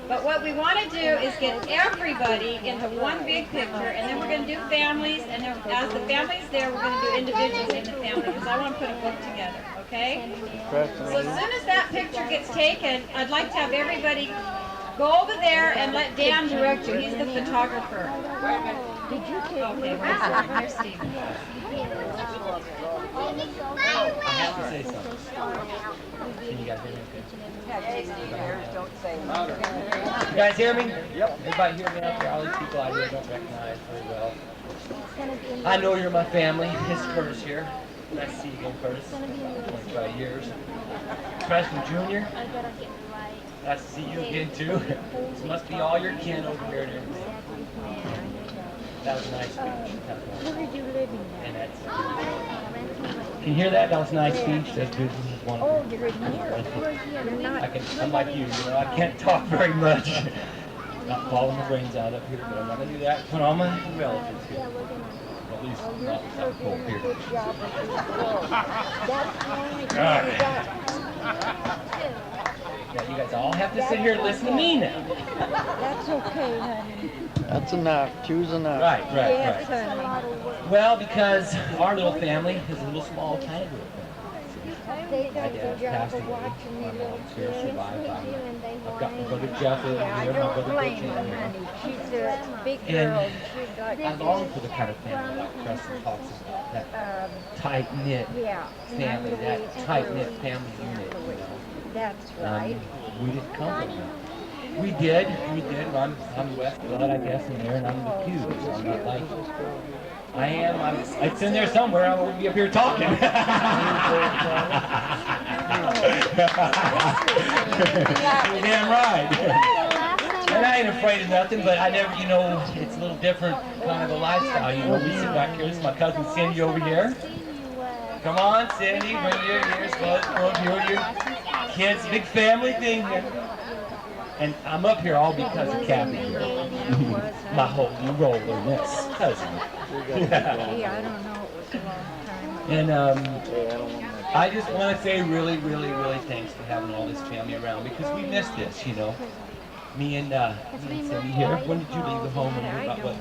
But what we want to do is get everybody into one big picture, and then we're going to do families, and then as the family's there, we're going to do individuals in the family, because I want to put a book together, okay? So as soon as that picture gets taken, I'd like to have everybody go over there and let Dan direct you. He's the photographer. Did you take Okay, here's Steve. I have to say something. Can you guys hear me okay? You guys hear me? Yep. Everybody hear me out there? All these people out here I don't recognize very well. I know you're my family. It's Curtis here. Nice to see you again, Curtis. 25 years. Freshman junior. Nice to see you again, too. This must be all your kin over here and everything. That was a nice speech. Where are you living now? And that's, can you hear that? That was a nice speech. That's good. Oh, you're in here. I'm like you, know, I can't talk very much. Not falling the brains out up here, but I'm not going to do that. Put all my relatives here. At least not up cold here. Yeah, you guys all have to sit here and listen to me now. That's okay, honey. That's enough. Choose enough. Right. Yes, honey. Well, because our little family is a little small, tiny little family. They My got the dad job passed of away. watching My the little mom's here, kids. survived. And they I've got my whine. brother Jeff over Yeah, I here, my don't brother blame Butch her, in here. honey. She's a big And girl. She got I long for the kind of family like Preston talks about, that tight-knit family, that tight-knit family unit, you know. That's right. We didn't come from that. We did. I'm West Blood, I guess, in there, and I'm the Pew, so I'm not like I am. It's in there somewhere. I won't be up here talking. Damn right. And I ain't afraid of nothing, but I never, you know, it's a little different kind of a lifestyle. You know, we sit back here. This is my cousin Cindy over here. Come on, Cindy, bring your ears close, your kids, big family thing here. And I'm up here all because of Kathy here. My whole role in this cousin. Yeah, I don't know. It was a long time. And I just want to say really thanks for having all this family around, because we missed this, you know. Me and Cindy here. When did you leave the home? When you were about, what,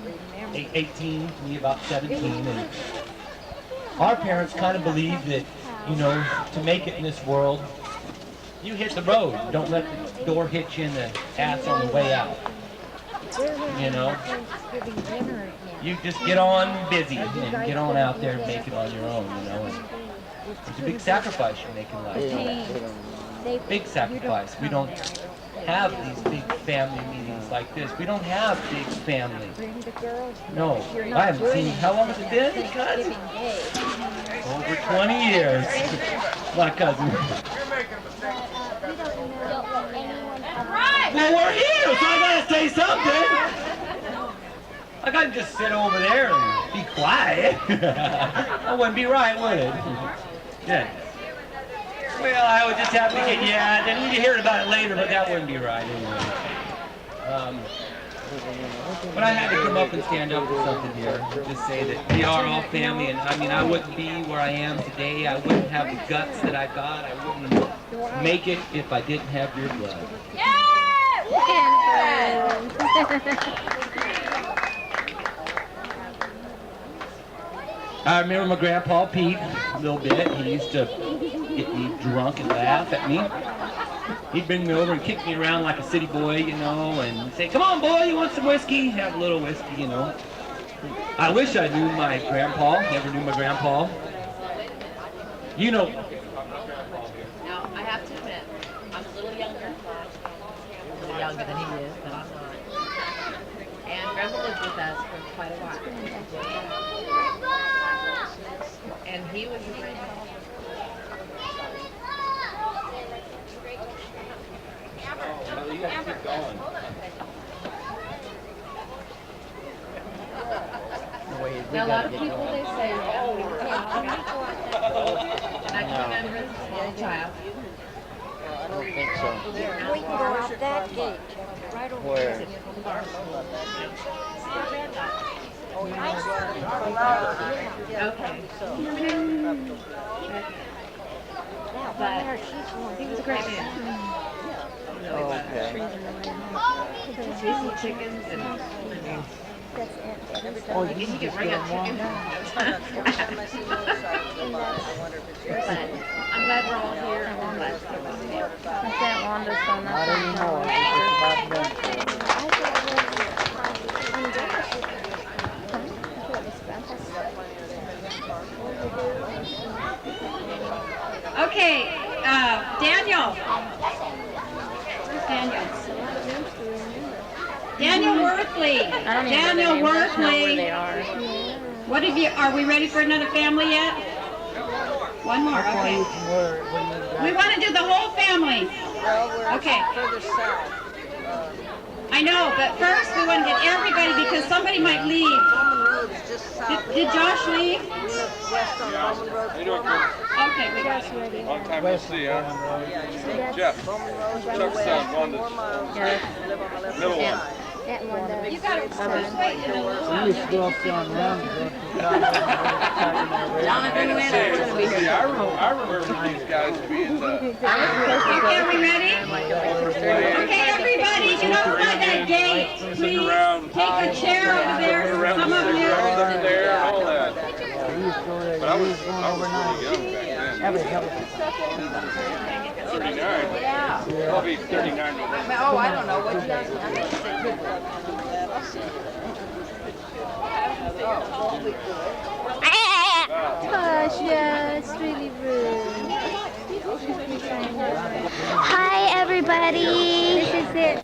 18? Me about 17. And our parents kind of believed that, you know, to make it in this world, you hit the road. Don't let the door hit you in the ass on the way out. You know? You just get on busy and get on out there and make it on your own, you know? And it's a big sacrifice you make in life. Big sacrifice. We don't have these big family meetings like this. We don't have big family. No. I haven't seen, how long has it been? Over 20 years. My cousin. Well, we're here, so I gotta say something. I couldn't just sit over there and be quiet. That wouldn't be right, would it? Yeah. Well, I would just have to get, yeah, then we'd hear about it later, but that wouldn't be right anyway. But I had to come up and stand up for something here. Just say that we are all family, and I mean, I wouldn't be where I am today. I wouldn't have the guts that I got. I wouldn't make it if I didn't have your blood. I remember my grandpa Pete a little bit. He used to get me drunk and laugh at me. He'd bring me over and kick me around like a city boy, you know, and say, "Come on, boy, you want some whiskey?" Have a little whiskey, you know. I wish I knew my grandpa. Never knew my grandpa. You know. Now, I have to admit, I'm a little younger. A little younger than he is, but I'm not. And Grandpa lived with us for quite a while. And he was a great man. You gotta keep going. Now, a lot of people, they say, oh, we were and I can remember as a small child. I don't think so. We can go out that gate, right over Where? there. Okay. He was a great man. Okay. Tasty chickens and Oh, you can bring a chicken. I'm glad we're all here. I'm glad everybody's here. I can't wander so much. Not anymore. It's Okay, Daniel. Where's Daniel? Daniel Worthley. Daniel Worthley. What have you? Are we ready for another family yet? One more. Okay. We want to do the whole family. Okay. Further south. I know, but first we want to get everybody because somebody might leave. Did Josh leave? West on Bowman Road. Okay, we got it. Long time no see, huh? Jeff. Chuck's one that's middle one. You got to just wait in a little while. We used to go up there on Round. Jonathan, we're going to be here. I remember these guys being Okay, are we ready? Okay, everybody, get over by that gate. Please take a chair over there. Some of you. there and all that. But I was pretty young back then. 39. Yeah. I'll be 39 November. Oh, I don't know. What you guys Tasha, it's really rude. Hi, everybody. This is it.